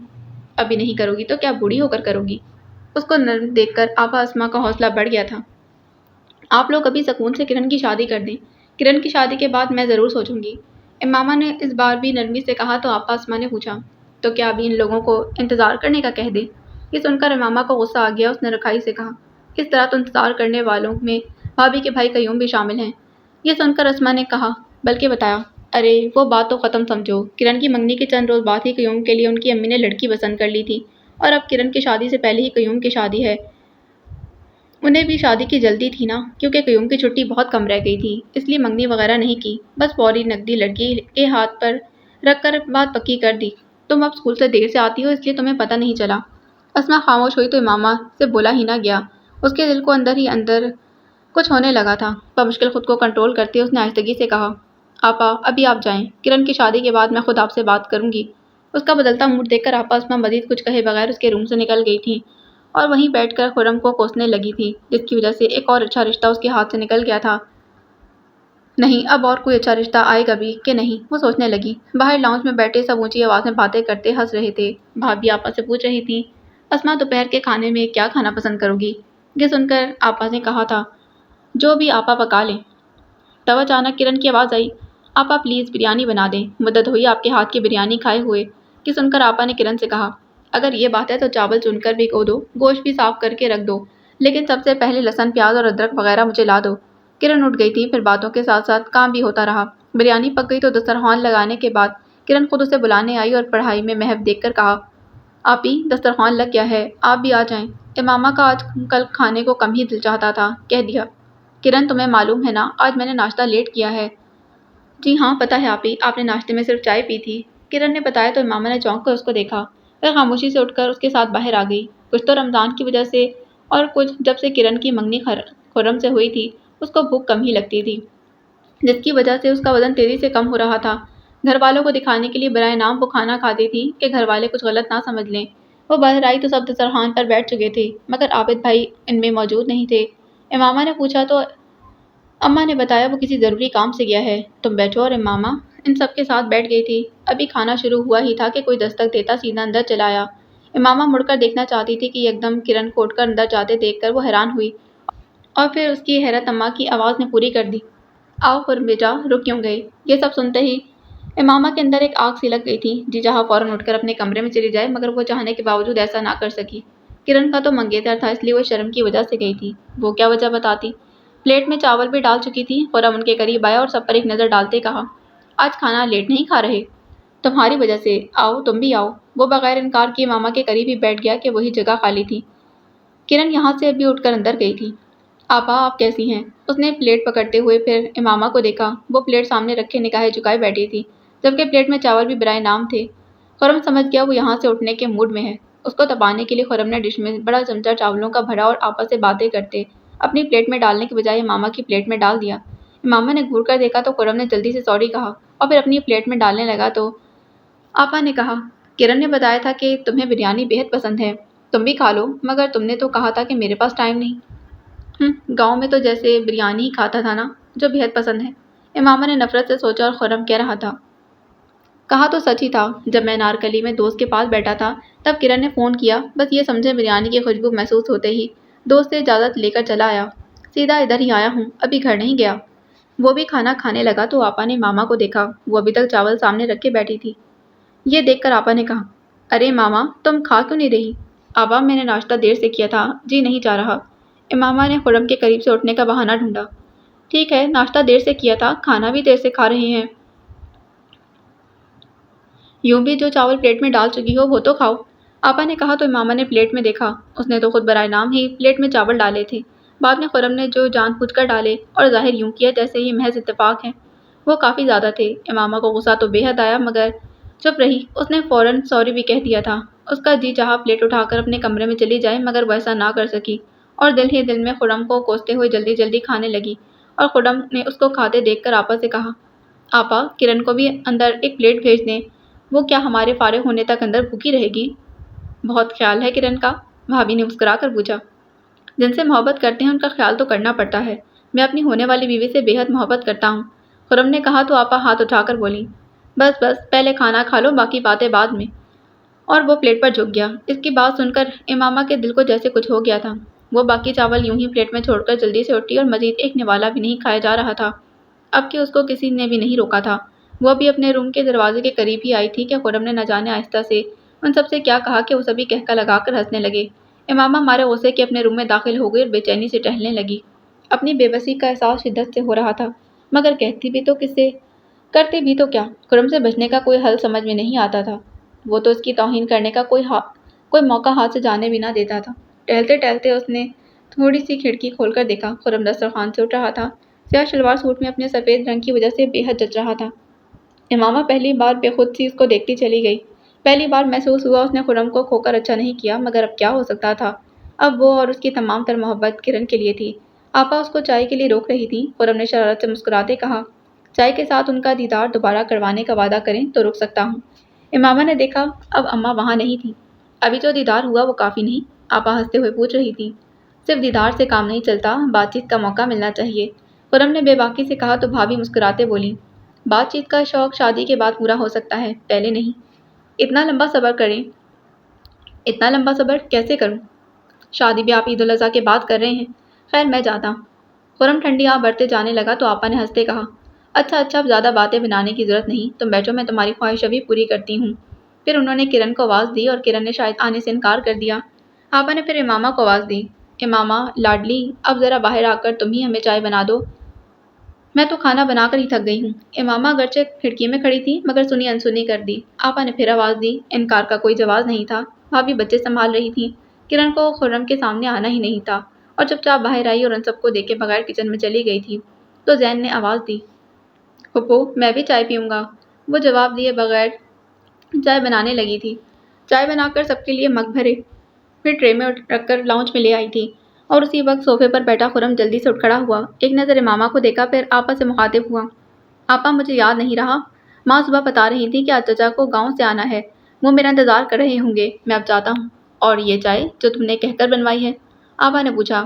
ابھی نہیں کرو گی تو کیا بوڑھی ہو کر کرو گی؟ اس کو نرم دیکھ کر آپا اسما کا حوصلہ بڑھ گیا تھا۔ آپ لوگ ابھی سکون سے کرن کی شادی کر دیں، کرن کی شادی کے بعد میں ضرور سوچوں گی، امامہ نے اس بار بھی نرمی سے کہا تو آپا اسما نے پوچھا، تو کیا ابھی ان لوگوں کو انتظار کرنے کا کہہ دیں؟ یہ سن کر امامہ کو غصہ آ گیا۔ اس نے رکھائی سے کہا، اس طرح تو انتظار کرنے والوں میں بھابھی کے بھائی قیوم بھی شامل ہیں۔ یہ سن کر اسما نے کہا، بلکہ بتایا، ارے وہ بات تو ختم سمجھو، کرن کی منگنی کے چند روز بعد ہی قیوم کے لیے ان کی امی نے لڑکی پسند کر لی تھی، اور اب کرن کی شادی سے پہلے ہی قیوم کی شادی ہے۔ انہیں بھی شادی کی جلدی تھی نا، کیونکہ قیوم کی چھٹی بہت کم رہ گئی تھی، اس لیے منگنی وغیرہ نہیں کی، بس فوری نقدی لڑکی کے ہاتھ پر رکھ کر بات پکی کر دی۔ تم اب اسکول سے دیر سے آتی ہو اس لیے تمہیں پتہ نہیں چلا۔ اسما خاموش ہوئی تو امامہ سے بولا ہی نہ گیا۔ اس کے دل کو اندر ہی اندر کچھ ہونے لگا تھا۔ بمشکل خود کو کنٹرول کرتے اس نے آہستگی سے کہا، آپا ابھی آپ جائیں، کرن کی شادی کے بعد میں خود آپ سے بات کروں گی۔ اس کا بدلتا موڈ دیکھ کر آپا اسما مزید کچھ کہے بغیر اس کے روم سے نکل گئی تھی اور وہیں بیٹھ کر خرم کو کوسنے لگی تھی، جس کی وجہ سے ایک اور اچھا رشتہ اس کے ہاتھ سے نکل گیا تھا۔ نہیں، اب اور کوئی اچھا رشتہ آئے گا بھی کہ نہیں، وہ سوچنے لگی۔ باہر لاؤنج میں بیٹھے سب اونچی آواز میں باتیں کرتے ہنس رہے تھے۔ بھابھی آپا سے پوچھ رہی تھی، اسما دوپہر کے کھانے میں کیا کھانا پسند کرو گی؟ یہ سن کر آپا نے کہا تھا، جو بھی آپا پکا لیں۔ تب اچانک کرن کی آواز آئی، آپا پلیز بریانی بنا دیں، مدت ہوئی آپ کے ہاتھ کی بریانی کھائے ہوئے۔ یہ سن کر آپا نے کرن سے کہا، اگر یہ بات ہے تو چاول چن کر بھگو دو، گوشت بھی صاف کر کے رکھ دو، لیکن سب سے پہلے لہسن پیاز اور ادرک وغیرہ مجھے لا دو۔ کرن اٹھ گئی تھی، پھر باتوں کے ساتھ ساتھ کام بھی ہوتا رہا۔ بریانی پک گئی تو دسترخوان لگانے کے بعد کرن خود اسے بلانے آئی اور پڑھائی میں محو دیکھ کر کہا، آپی دسترخوان لگ گیا ہے، آپ بھی آ جائیں۔ امامہ کا آج کل کھانے کو کم ہی دل چاہتا تھا، کہہ دیا، کرن تمہیں معلوم ہے نا آج میں نے ناشتہ لیٹ کیا ہے۔ جی ہاں پتہ ہے آپی، آپ نے ناشتے میں صرف چائے پی تھی۔ کرن نے بتایا تو امامہ نے چونک کر اس کو دیکھا۔ وہ خاموشی سے اٹھ کر اس کے ساتھ باہر آ گئی۔ کچھ تو رمضان کی وجہ سے اور کچھ جب سے کرن کی منگنی خرم سے ہوئی تھی اس کو بھوک کم ہی لگتی تھی، جس کی وجہ سے اس کا وزن تیزی سے کم ہو رہا تھا۔ گھر والوں کو دکھانے کے لیے برائے نام وہ کھانا کھاتی تھی کہ گھر والے کچھ غلط نہ سمجھ لیں۔ وہ باہر آئی تو سب دسترخوان پر بیٹھ چکے تھے مگر عابد بھائی ان میں موجود نہیں تھے۔ امامہ نے پوچھا تو اماں نے بتایا وہ کسی ضروری کام سے گیا ہے۔ تم بیٹھو، اور امامہ ان سب کے ساتھ بیٹھ گئی تھی۔ ابھی کھانا شروع ہوا ہی تھا کہ کوئی دستک دیتا سیدھا اندر چلا آیا۔ امامہ مڑ کر دیکھنا چاہتی تھی کہ یکدم کرن کو اٹھ کر اندر جاتے دیکھ کر وہ حیران ہوئی اور پھر اس کی حیرت اماں کی آواز نے پوری کر دی، آؤ خرم بیٹا، رک کیوں گئے؟ یہ سب سنتے ہی امامہ کے اندر ایک آگ سی لگ گئی تھی، جی چاہا فوراً اٹھ کر اپنے کمرے میں چلی جائے مگر وہ چاہنے کے باوجود ایسا نہ کر سکی۔ کرن کا تو منگیتر تھا اس لیے وہ شرم کی وجہ سے گئی تھی۔ وہ کیا وجہ بتاتی؟ پلیٹ میں چاول بھی ڈال چکی تھی۔ خرم ان کے قریب آیا اور سب پر ایک نظر ڈالتے کہا، آج کھانا لیٹ نہیں کھا رہے؟ تمہاری وجہ سے، آؤ تم بھی آؤ۔ وہ بغیر انکار کیے امامہ کے قریب ہی بیٹھ گیا کہ وہی جگہ خالی تھی۔ کرن یہاں سے ابھی اٹھ کر اندر گئی تھی۔ آپا آپ کیسی ہیں؟ اس نے پلیٹ پکڑتے ہوئے پھر امامہ کو دیکھا۔ وہ پلیٹ سامنے رکھے نگاہیں جھکائے بیٹھی تھی، جبکہ پلیٹ میں چاول بھی برائے نام تھے۔ خرم سمجھ گیا وہ یہاں سے اٹھنے کے موڈ میں ہے۔ اس کو تپانے کے لیے خرم نے ڈش میں بڑا چمچہ چاولوں کا بھرا اور آپس سے باتیں کرتے اپنی پلیٹ میں ڈالنے کے بجائے امامہ کی پلیٹ میں ڈال دیا۔ امامہ نے گھور کر دیکھا تو خرم نے جلدی سے سوری کہا اور پھر اپنی پلیٹ میں ڈالنے لگا تو آپا نے کہا، کرن نے بتایا تھا کہ تمہیں بریانی بےحد پسند ہے، تم بھی کھا لو، مگر تم نے تو کہا تھا کہ میرے پاس ٹائم نہیں۔ گاؤں میں تو جیسے بریانی ہی کھاتا تھا نا، جو بےحد پسند ہے۔ امامہ نے نفرت سے سوچا اور خرم کہہ رہا تھا، کہا تو سچ ہی تھا، جب میں نارکلی میں دوست کے پاس بیٹھا تھا تب کرن نے فون کیا، بس یہ سمجھے بریانی کی خوشبو محسوس ہوتے ہی دوست سے اجازت لے کر چلا آیا، سیدھا ادھر ہی آیا ہوں، ابھی گھر نہیں گیا۔ وہ بھی کھانا کھانے لگا تو آپا نے ماما کو دیکھا، وہ ابھی تک چاول سامنے رکھ کے بیٹھی تھی۔ یہ دیکھ کر آپا نے کہا، ارے ماما تم کھا کیوں نہیں رہی؟ آپا میں نے ناشتہ دیر سے کیا تھا، جی نہیں چاہ رہا۔ امامہ نے خرم کے قریب سے اٹھنے کا بہانہ ڈھونڈا، ٹھیک ہے ناشتہ دیر سے کیا تھا، کھانا بھی دیر سے کھا رہے ہیں، یوں بھی جو چاول پلیٹ میں ڈال چکی ہو وہ تو کھاؤ۔ آپا نے کہا تو امامہ نے پلیٹ میں دیکھا، اس نے تو خود برائے نام ہی پلیٹ میں چاول ڈالے تھے، بعد میں خرم نے جو جان بوجھ کر ڈالے اور ظاہر یوں کیا جیسے یہ محض اتفاق ہے، وہ کافی زیادہ تھے۔ امامہ کو غصہ تو بے حد آیا مگر چپ رہی، اس نے فوراً سوری بھی کہہ دیا تھا۔ اس کا جی چاہا پلیٹ اٹھا کر اپنے کمرے میں چلی جائے مگر وہ ایسا نہ کر سکی اور دل ہی دل میں خرم کو کوستے ہوئے جلدی جلدی کھانے لگی اور خرم نے اس کو کھاتے دیکھ کر آپا سے کہا، آپا کرن کو بھی اندر ایک پلیٹ بھیج دیں، وہ کیا ہمارے فارغ ہونے تک اندر بھوکی رہے گی؟ بہت خیال ہے کرن کا، بھابھی نے مسکرا کر پوچھا۔ جن سے محبت کرتے ہیں ان کا خیال تو کرنا پڑتا ہے، میں اپنی ہونے والی بیوی سے بے حد محبت کرتا ہوں، خرم نے کہا تو آپا ہاتھ اٹھا کر بولی، بس بس پہلے کھانا کھا لو باقی باتیں بعد میں، اور وہ پلیٹ پر جھک گیا۔ اس کی بات سن کر امامہ کے دل کو جیسے کچھ ہو گیا تھا، وہ باقی چاول یوں ہی پلیٹ میں چھوڑ کر جلدی سے اٹھی اور مزید ایک نوالا بھی نہیں کھایا جا رہا تھا، اب کہ اس کو کسی نے بھی نہیں روکا تھا۔ وہ بھی اپنے روم کے دروازے کے قریب ہی آئی تھی کہ خرم نے نہ جانے آہستہ سے ان سب سے کیا کہا کہ وہ سبھی کہکا لگا کر ہنسنے لگے۔ امامہ مارے غصے کے اپنے روم میں داخل ہو گئی اور بے چینی سے ٹہلنے لگی۔ اپنی بے بسی کا احساس شدت سے ہو رہا تھا مگر کہتی بھی تو کس سے، کرتے بھی تو کیا؟ خرم سے بچنے کا کوئی حل سمجھ میں نہیں آتا تھا، وہ تو اس کی توہین کرنے کا کوئی موقع ہاتھ سے جانے بھی نہ دیتا تھا۔ ٹہلتے ٹہلتے اس نے تھوڑی سی کھڑکی کھول کر دیکھا، خرم دسترخوان سے اٹھ رہا تھا، سیاہ شلوار سوٹ میں اپنے سفید رنگ کی وجہ سے بے حد جچ رہا تھا۔ امامہ پہلی بار بے خود سی اس کو دیکھتی چلی گئی، پہلی بار محسوس ہوا اس نے خرم کو کھو کر اچھا نہیں کیا مگر اب کیا ہو سکتا تھا، اب وہ اور اس کی تمام تر محبت کرن کے لیے تھی۔ آپا اس کو چائے کے لیے روک رہی تھی، خرم نے شرارت سے مسکراتے کہا، چائے کے ساتھ ان کا دیدار دوبارہ کروانے کا وعدہ کریں تو رک سکتا ہوں، امامہ نے دیکھا اب اماں وہاں نہیں تھی۔ ابھی جو دیدار ہوا وہ کافی نہیں، آپا ہنستے ہوئے پوچھ رہی تھی۔ صرف دیدار سے کام نہیں چلتا، بات چیت کا موقع ملنا چاہیے۔ خرم نے بے باکی سے کہا تو بھابھی مسکراتے بولی، بات چیت کا شوق شادی کے بعد پورا ہو سکتا ہے، پہلے نہیں۔ اتنا لمبا صبر کریں؟ اتنا لمبا صبر کیسے کروں؟ شادی بھی آپ عید الاضحیٰ کے بعد کر رہے ہیں۔ خیر میں جاتا ہوں۔ خرم ٹھنڈی آہ بڑھتے جانے لگا تو آپا نے ہنستے کہا، اچھا اب زیادہ باتیں بنانے کی ضرورت نہیں، تم بیٹھو، میں تمہاری خواہش ابھی پوری کرتی ہوں۔ پھر انہوں نے کرن کو آواز دی اور کرن نے شاید آنے سے انکار کر دیا۔ آپا نے پھر امامہ کو آواز دی، امامہ لاڈلی اب ذرا باہر آ کر تم ہی ہمیں چائے بنا دو، میں تو کھانا بنا کر ہی تھک گئی ہوں۔ امامہ اگرچہ کھڑکی میں کھڑی تھی مگر سنی انسنی کر دی۔ آپا نے پھر آواز دی، انکار کا کوئی جواز نہیں تھا۔ بھابھی بچے سنبھال رہی تھی، کرن کو خرم کے سامنے آنا ہی نہیں تھا اور چپ چاپ باہر آئی اور ان سب کو دیکھے بغیر کچن میں چلی گئی تھی تو زین نے آواز دی، پھپھو میں بھی چائے پیوں گا۔ وہ جواب دیے بغیر چائے بنانے لگی تھی۔ چائے بنا کر سب کے لیے مگ بھرے، پھر ٹرے میں رکھ کر لاؤنج میں لے آئی تھی اور اسی وقت صوفے پر بیٹھا خرم جلدی سے اٹھ کھڑا ہوا، ایک نظر امامہ کو دیکھا، پھر آپا سے مخاطب ہوا، آپا مجھے یاد نہیں رہا، ماں صبح بتا رہی تھی کہ آج چچا کو گاؤں سے آنا ہے، وہ میرا انتظار کر رہے ہوں گے، میں اب جاتا ہوں۔ اور یہ چائے جو تم نے کہہ کر بنوائی ہے؟ آپا نے پوچھا،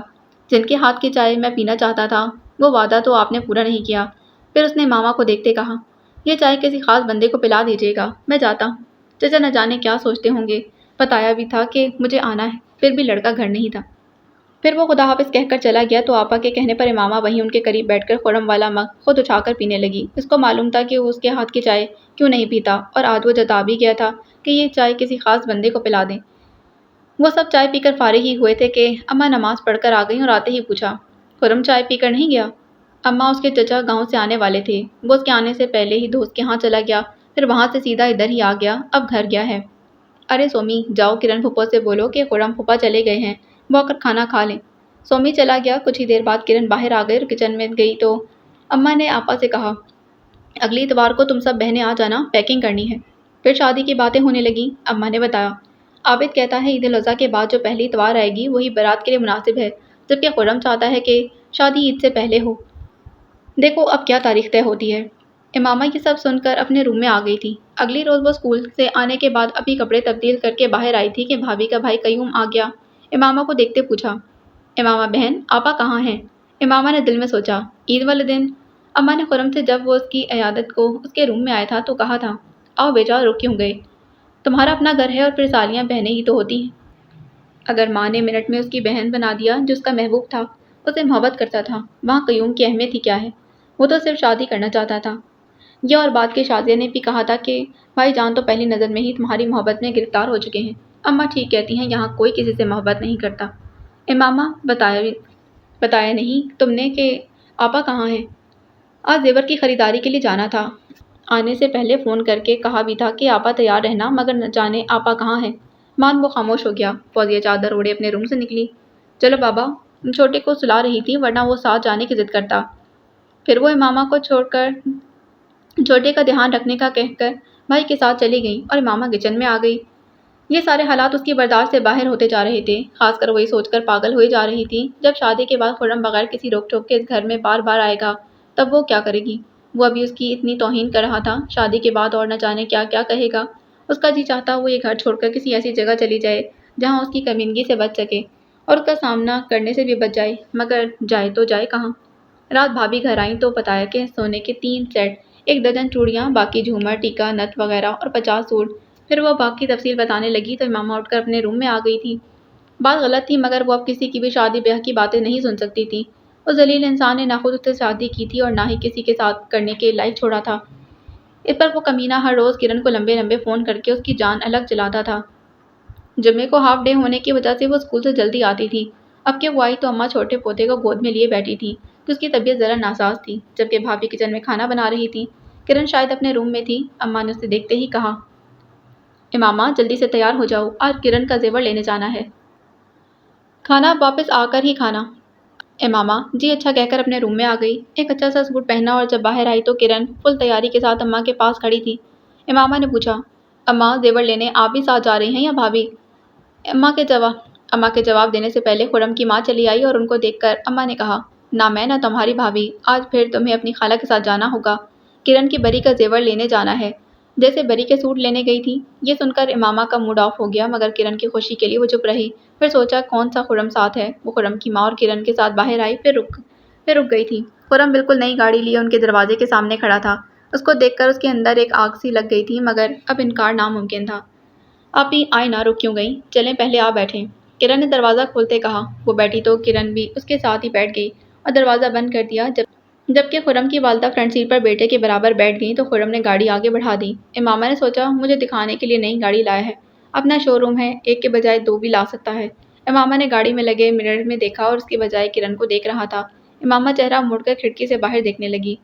جن کے ہاتھ کی چائے میں پینا چاہتا تھا وہ وعدہ تو آپ نے پورا نہیں کیا۔ پھر اس نے امامہ کو دیکھتے کہا، یہ چائے کسی خاص بندے کو پلا دیجیے گا، میں جاتا ہوں۔ چچا نہ جانے کیا سوچتے ہوں گے، بتایا بھی تھا کہ مجھے آنا ہے، پھر بھی لڑکا گھر نہیں تھا۔ پھر وہ خدا حافظ کہہ کر چلا گیا تو آپا کے کہنے پر امامہ وہیں ان کے قریب بیٹھ کر خرم والا مگ خود اٹھا کر پینے لگی۔ اس کو معلوم تھا کہ وہ اس کے ہاتھ کی چائے کیوں نہیں پیتا اور آج وہ جتا بھی گیا تھا کہ یہ چائے کسی خاص بندے کو پلا دیں۔ وہ سب چائے پی کر فارغ ہی ہوئے تھے کہ اماں نماز پڑھ کر آ گئیں اور آتے ہی پوچھا، خرم چائے پی کر نہیں گیا؟ اماں اس کے چچا گاؤں سے آنے والے تھے، وہ اس کے آنے سے پہلے ہی دوست کے ہاں چلا گیا، پھر وہاں سے سیدھا ادھر ہی آ گیا، اب گھر گیا ہے۔ ارے سومی جاؤ کرن پھپھو سے بولو کہ خرم پھپھا چلے گئے ہیں، وہ آ کر کھانا کھا لیں۔ سومی چلا گیا۔ کچھ ہی دیر بعد کرن باہر آ گئی اور کچن میں گئی تو اماں نے آپا سے کہا، اگلی اتوار کو تم سب بہنیں آ جانا، پیکنگ کرنی ہے۔ پھر شادی کی باتیں ہونے لگیں۔ اماں نے بتایا، عابد کہتا ہے عید الاضحیٰ کے بعد جو پہلی اتوار آئے گی وہی بارات کے لیے مناسب ہے، جبکہ خرم چاہتا ہے کہ شادی عید سے پہلے ہو۔ دیکھو اب کیا تاریخ طے ہوتی ہے۔ امامہ یہ سب سن کر اپنے روم میں آ گئی تھی۔ اگلی روز وہ اسکول سے آنے کے بعد اپنی کپڑے تبدیل کر کے باہر آئی تھی کہ بھابھی کا بھائی قیوم آ گیا۔ امامہ کو دیکھتے پوچھا، امامہ بہن آپا کہاں ہیں؟ امامہ نے دل میں سوچا، عید والے دن اماں نے خرم سے جب وہ اس کی عیادت کو اس کے روم میں آیا تھا تو کہا تھا، آؤ بیٹا رک کیوں گئے، تمہارا اپنا گھر ہے اور پھر سالیاں بہنیں ہی تو ہوتی ہیں۔ اگر ماں نے منٹ میں اس کی بہن بنا دیا جو اس کا محبوب تھا، اسے محبت کرتا تھا، وہاں قیوم کی اہمیت ہی کیا ہے، وہ تو صرف شادی کرنا چاہتا تھا۔ یہ اور بات کے شازیہ نے بھی کہا تھا کہ بھائی جان تو پہلی نظر میں ہی تمہاری محبت میں گرفتار ہو چکے ہیں۔ اماں ٹھیک کہتی ہیں، یہاں کوئی کسی سے محبت نہیں کرتا۔ امامہ بتایا نہیں تم نے کہ آپا کہاں ہیں؟ آج زیور کی خریداری کے لیے جانا تھا، آنے سے پہلے فون کر کے کہا بھی تھا کہ آپا تیار رہنا، مگر نہ جانے آپا کہاں ہیں۔ مان وہ خاموش ہو گیا۔ فوزیہ چادر اوڑھے اپنے روم سے نکلی۔ چلو بابا، چھوٹے کو سلا رہی تھی ورنہ وہ ساتھ جانے کی ضد کرتا۔ پھر وہ امامہ کو چھوڑ کر چھوٹے کا دھیان رکھنے کا کہہ کر بھائی کے ساتھ چلی گئی اور امامہ کچن میں آ گئی۔ یہ سارے حالات اس کی برداشت سے باہر ہوتے جا رہے تھے، خاص کر وہی سوچ کر پاگل ہوئی جا رہی تھی، جب شادی کے بعد خرم بغیر کسی روک ٹوک کے اس گھر میں بار بار آئے گا تب وہ کیا کرے گی؟ وہ ابھی اس کی اتنی توہین کر رہا تھا، شادی کے بعد اور نہ جانے کیا کیا کہے گا۔ اس کا جی چاہتا وہ یہ گھر چھوڑ کر کسی ایسی جگہ چلی جائے جہاں اس کی کمینگی سے بچ سکے اور اس کا سامنا کرنے سے بھی بچ جائے، مگر جائے تو جائے کہاں؟ رات بھابھی گھر آئیں تو بتایا کہ سونے کے 3 سیٹ، 1 درجن چوڑیاں، باقی جھومر، ٹیکا، نتھ وغیرہ اور 50 سوٹ۔ پھر وہ باقی تفصیل بتانے لگی تو امامہ اٹھ کر اپنے روم میں آ گئی تھی۔ بات غلط تھی مگر وہ اب کسی کی بھی شادی بیاہ کی باتیں نہیں سن سکتی تھی۔ اس ذلیل انسان نے نہ خود اس سے شادی کی تھی اور نہ ہی کسی کے ساتھ کرنے کے لائق چھوڑا تھا۔ اس پر وہ کمینہ ہر روز کرن کو لمبے لمبے فون کر کے اس کی جان الگ جلاتا تھا۔ جمعے کو ہاف ڈے ہونے کی وجہ سے وہ اسکول سے جلدی آتی تھی۔ اب کہ وہ آئی تو اماں چھوٹے پوتے کو گود میں لیے بیٹھی تھی تو اس کی طبیعت ذرا ناساز تھی، جبکہ بھابھی کچن میں کھانا بنا رہی تھی۔ کرن شاید اپنے روم میں تھی۔ اماں نے اسے دیکھتے ہی کہا، امامہ جلدی سے تیار ہو جاؤ، آج کرن کا زیور لینے جانا ہے، کھانا واپس آ کر ہی کھانا۔ امامہ جی اچھا کہہ کر اپنے روم میں آ گئی، ایک اچھا سا سوٹ پہنا اور جب باہر آئی تو کرن فل تیاری کے ساتھ اماں کے پاس کھڑی تھی۔ امامہ نے پوچھا، اماں زیور لینے آپ بھی ساتھ جا رہی ہیں یا بھابھی؟ اماں کے جواب دینے سے پہلے خرم کی ماں چلی آئی اور ان کو دیکھ کر اماں نے کہا، نہ میں نہ تمہاری بھابھی، آج پھر تمہیں اپنی خالہ کے ساتھ جانا ہوگا، کرن کی بری کا زیور لینے جانا ہے۔ جیسے بری کے سوٹ لینے گئی تھی۔ یہ سن کر امامہ کا موڈ آف ہو گیا، مگر کرن کی خوشی کے لیے وہ چپ رہی۔ پھر سوچا کون سا خرم ساتھ ہے۔ وہ خرم کی ماں اور کرن کے ساتھ باہر آئی، پھر رک گئی تھی۔ خرم بالکل نئی گاڑی لیے ان کے دروازے کے سامنے کھڑا تھا۔ اس کو دیکھ کر اس کے اندر ایک آگ سی لگ گئی تھی، مگر اب انکار ناممکن تھا۔ آپ ہی آئے نہ، رک کیوں گئیں؟ چلیں پہلے آپ بیٹھیں، کرن نے دروازہ کھولتے کہا۔ وہ بیٹھی تو کرن بھی اس کے ساتھ ہی بیٹھ گئی اور دروازہ بند کر دیا۔ جبکہ خرم کی والدہ فرنٹ سیٹ پر بیٹے کے برابر بیٹھ گئیں تو خرم نے گاڑی آگے بڑھا دی۔ امامہ نے سوچا مجھے دکھانے کے لیے نئی گاڑی لایا ہے، اپنا شو روم ہے، ایک کے بجائے دو بھی لا سکتا ہے۔ امامہ نے گاڑی میں لگے مرر میں دیکھا اور اس کے بجائے کرن کو دیکھ رہا تھا۔ امامہ چہرہ موڑ کر کھڑکی سے باہر دیکھنے لگی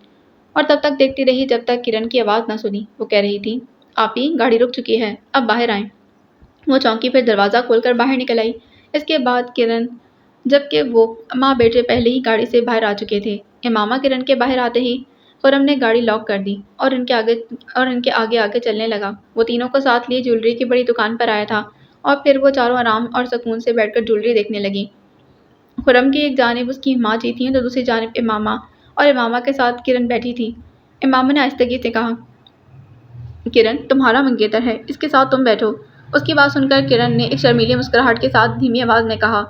اور تب تک دیکھتی رہی جب تک کرن کی آواز نہ سنی۔ وہ کہہ رہی تھی، آپ ہی گاڑی رک چکی ہے، اب باہر آئیں۔ وہ چونکی، پھر دروازہ کھول کر باہر نکل آئی۔ اس کے بعد کرن، جبکہ وہ ماں بیٹے پہلے ہی گاڑی سے باہر آ چکے تھے۔ امامہ کرن کے باہر آتے ہی خرم نے گاڑی لاک کر دی اور ان کے آگے آگے چلنے لگا۔ وہ تینوں کو ساتھ لیے جیولری کی بڑی دکان پر آیا تھا اور پھر وہ چاروں آرام اور سکون سے بیٹھ کر جیولری دیکھنے لگی۔ خرم کی ایک جانب اس کی ماں جی تھیں تو دوسری جانب امامہ، اور امامہ کے ساتھ کرن بیٹھی تھی۔ امامہ نے آہستگی سے کہا، کرن تمہارا منگیتر ہے، اس کے ساتھ تم بیٹھو۔ اس کی بات سن کر کرن نے ایک شرمیلی مسکراہٹ کے ساتھ دھیمی آواز میں کہا،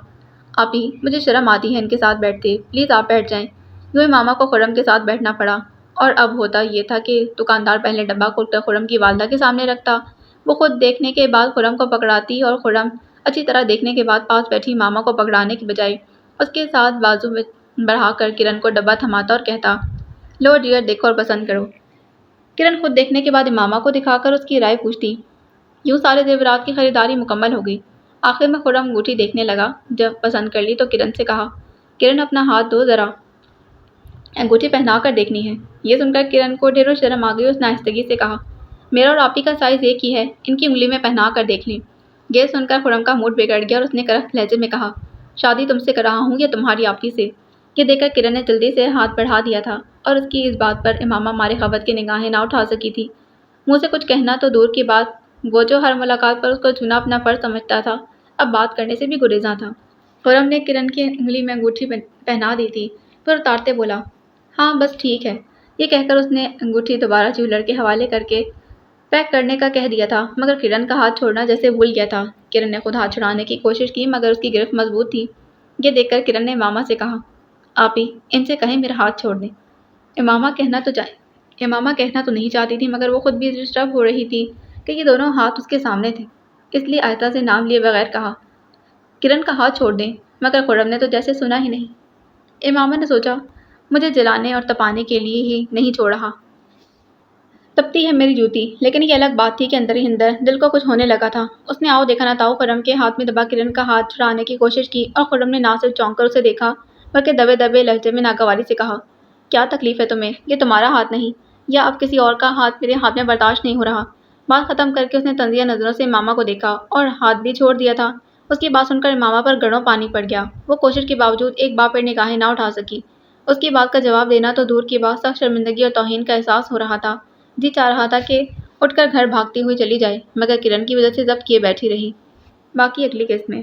آپ ہی مجھے شرم آتی ہے ان کے ساتھ بیٹھتے، پلیز آپ بیٹھ جائیں۔ یوں امامہ کو خرم کے ساتھ بیٹھنا پڑا، اور اب ہوتا یہ تھا کہ دکاندار پہلے ڈبہ کھول کر خرم کی والدہ کے سامنے رکھتا، وہ خود دیکھنے کے بعد خرم کو پکڑاتی اور خرم اچھی طرح دیکھنے کے بعد پاس بیٹھی امامہ کو پکڑانے کی بجائے اس کے ساتھ بازو بڑھا کر کرن کو ڈبہ تھماتا اور کہتا، لو ڈیئر دیکھو اور پسند کرو۔ کرن خود دیکھنے کے بعد امامہ کو دکھا کر اس کی رائے پوچھتی۔ یوں سارے زیورات کی خریداری مکمل ہو گئی۔ آخر میں خرم انگوٹھی دیکھنے لگا، جب پسند کر لی تو کرن سے کہا، کرن اپنا ہاتھ دو ذرا، انگوٹھی پہنا کر دیکھنی ہے۔ یہ سن کر کرن کو ڈھیروں شرم آ گئی۔ اس نے آہستگی سے کہا، میرا اور آپ ہی کا سائز ایک ہی ہے، ان کی انگلی میں پہنا کر دیکھ لیں۔ یہ سن کر خرم کا موڈ بگڑ گیا اور اس نے کرخت لہجے میں کہا، شادی تم سے کر رہا ہوں یا تمہاری آپ ہی سے؟ یہ دیکھ کر کرن نے جلدی سے ہاتھ بڑھا دیا تھا اور اس کی اس بات پر امامہ مارے خبت کی نگاہیں نہ اٹھا سکی تھی۔ منہ سے کچھ کہنا تو دور کی بات، وہ جو ہر ملاقات پر اس کو چھونا اپنا فرض سمجھتا تھا، اب بات کرنے سے بھی گریزاں تھا۔ خرم نے کرن کی انگلی میں انگوٹھی پہنا دی تھی، پھر اتارتے بولا، ہاں بس ٹھیک ہے۔ یہ کہہ کر اس نے انگوٹھی دوبارہ جیولر کے حوالے کر کے پیک کرنے کا کہہ دیا تھا، مگر کرن کا ہاتھ چھوڑنا جیسے بھول گیا تھا۔ کرن نے خود ہاتھ چھڑانے کی کوشش کی، مگر اس کی گرفت مضبوط تھی۔ یہ دیکھ کر کرن نے امامہ سے کہا، آپ ہی ان سے کہیں میرا ہاتھ چھوڑ دیں۔ امامہ کہنا تو نہیں چاہتی تھی، مگر وہ خود بھی ڈسٹرب ہو رہی تھی کہ یہ دونوں ہاتھ اس کے سامنے تھے، اس لیے آہستہ سے نام لیے بغیر کہا، کرن کا ہاتھ چھوڑ دیں، مگر خرم نے تو جیسے سنا ہی نہیں۔ امامہ نے سوچا، مجھے جلانے اور تپانے کے لیے ہی نہیں چھوڑ رہا، تپتی ہے میری جوتی۔ لیکن یہ الگ بات تھی کہ اندر ہی اندر دل کو کچھ ہونے لگا تھا۔ اس نے آؤ دیکھا نہ تاؤ خرم کے ہاتھ میں دبا کرن کا ہاتھ چھڑانے کی کوشش کی، اور خرم نے نہ صرف چونک کر اسے دیکھا بلکہ دبے دبے لہجے میں ناگواری سے کہا، کیا تکلیف ہے تمہیں؟ یہ تمہارا ہاتھ نہیں، یا اب کسی اور کا ہاتھ میرے ہاتھ میں برداشت نہیں ہو رہا۔ بات ختم کر کے اس نے طنزیہ نظروں سے امامہ کو دیکھا اور ہاتھ بھی چھوڑ دیا تھا۔ اس کی بات سن کر امامہ پر گڑوں پانی پڑ گیا۔ وہ کوشش کے باوجود ایک بار پھر نگاہیں نہ اٹھا سکی۔ اس کی بات کا جواب دینا تو دور کی بات، سخت شرمندگی اور توہین کا احساس ہو رہا تھا۔ جی چاہ رہا تھا کہ اٹھ کر گھر بھاگتی ہوئی چلی جائے، مگر کرن کی وجہ سے ضبط کیے بیٹھی رہی۔ باقی اگلی قسط میں۔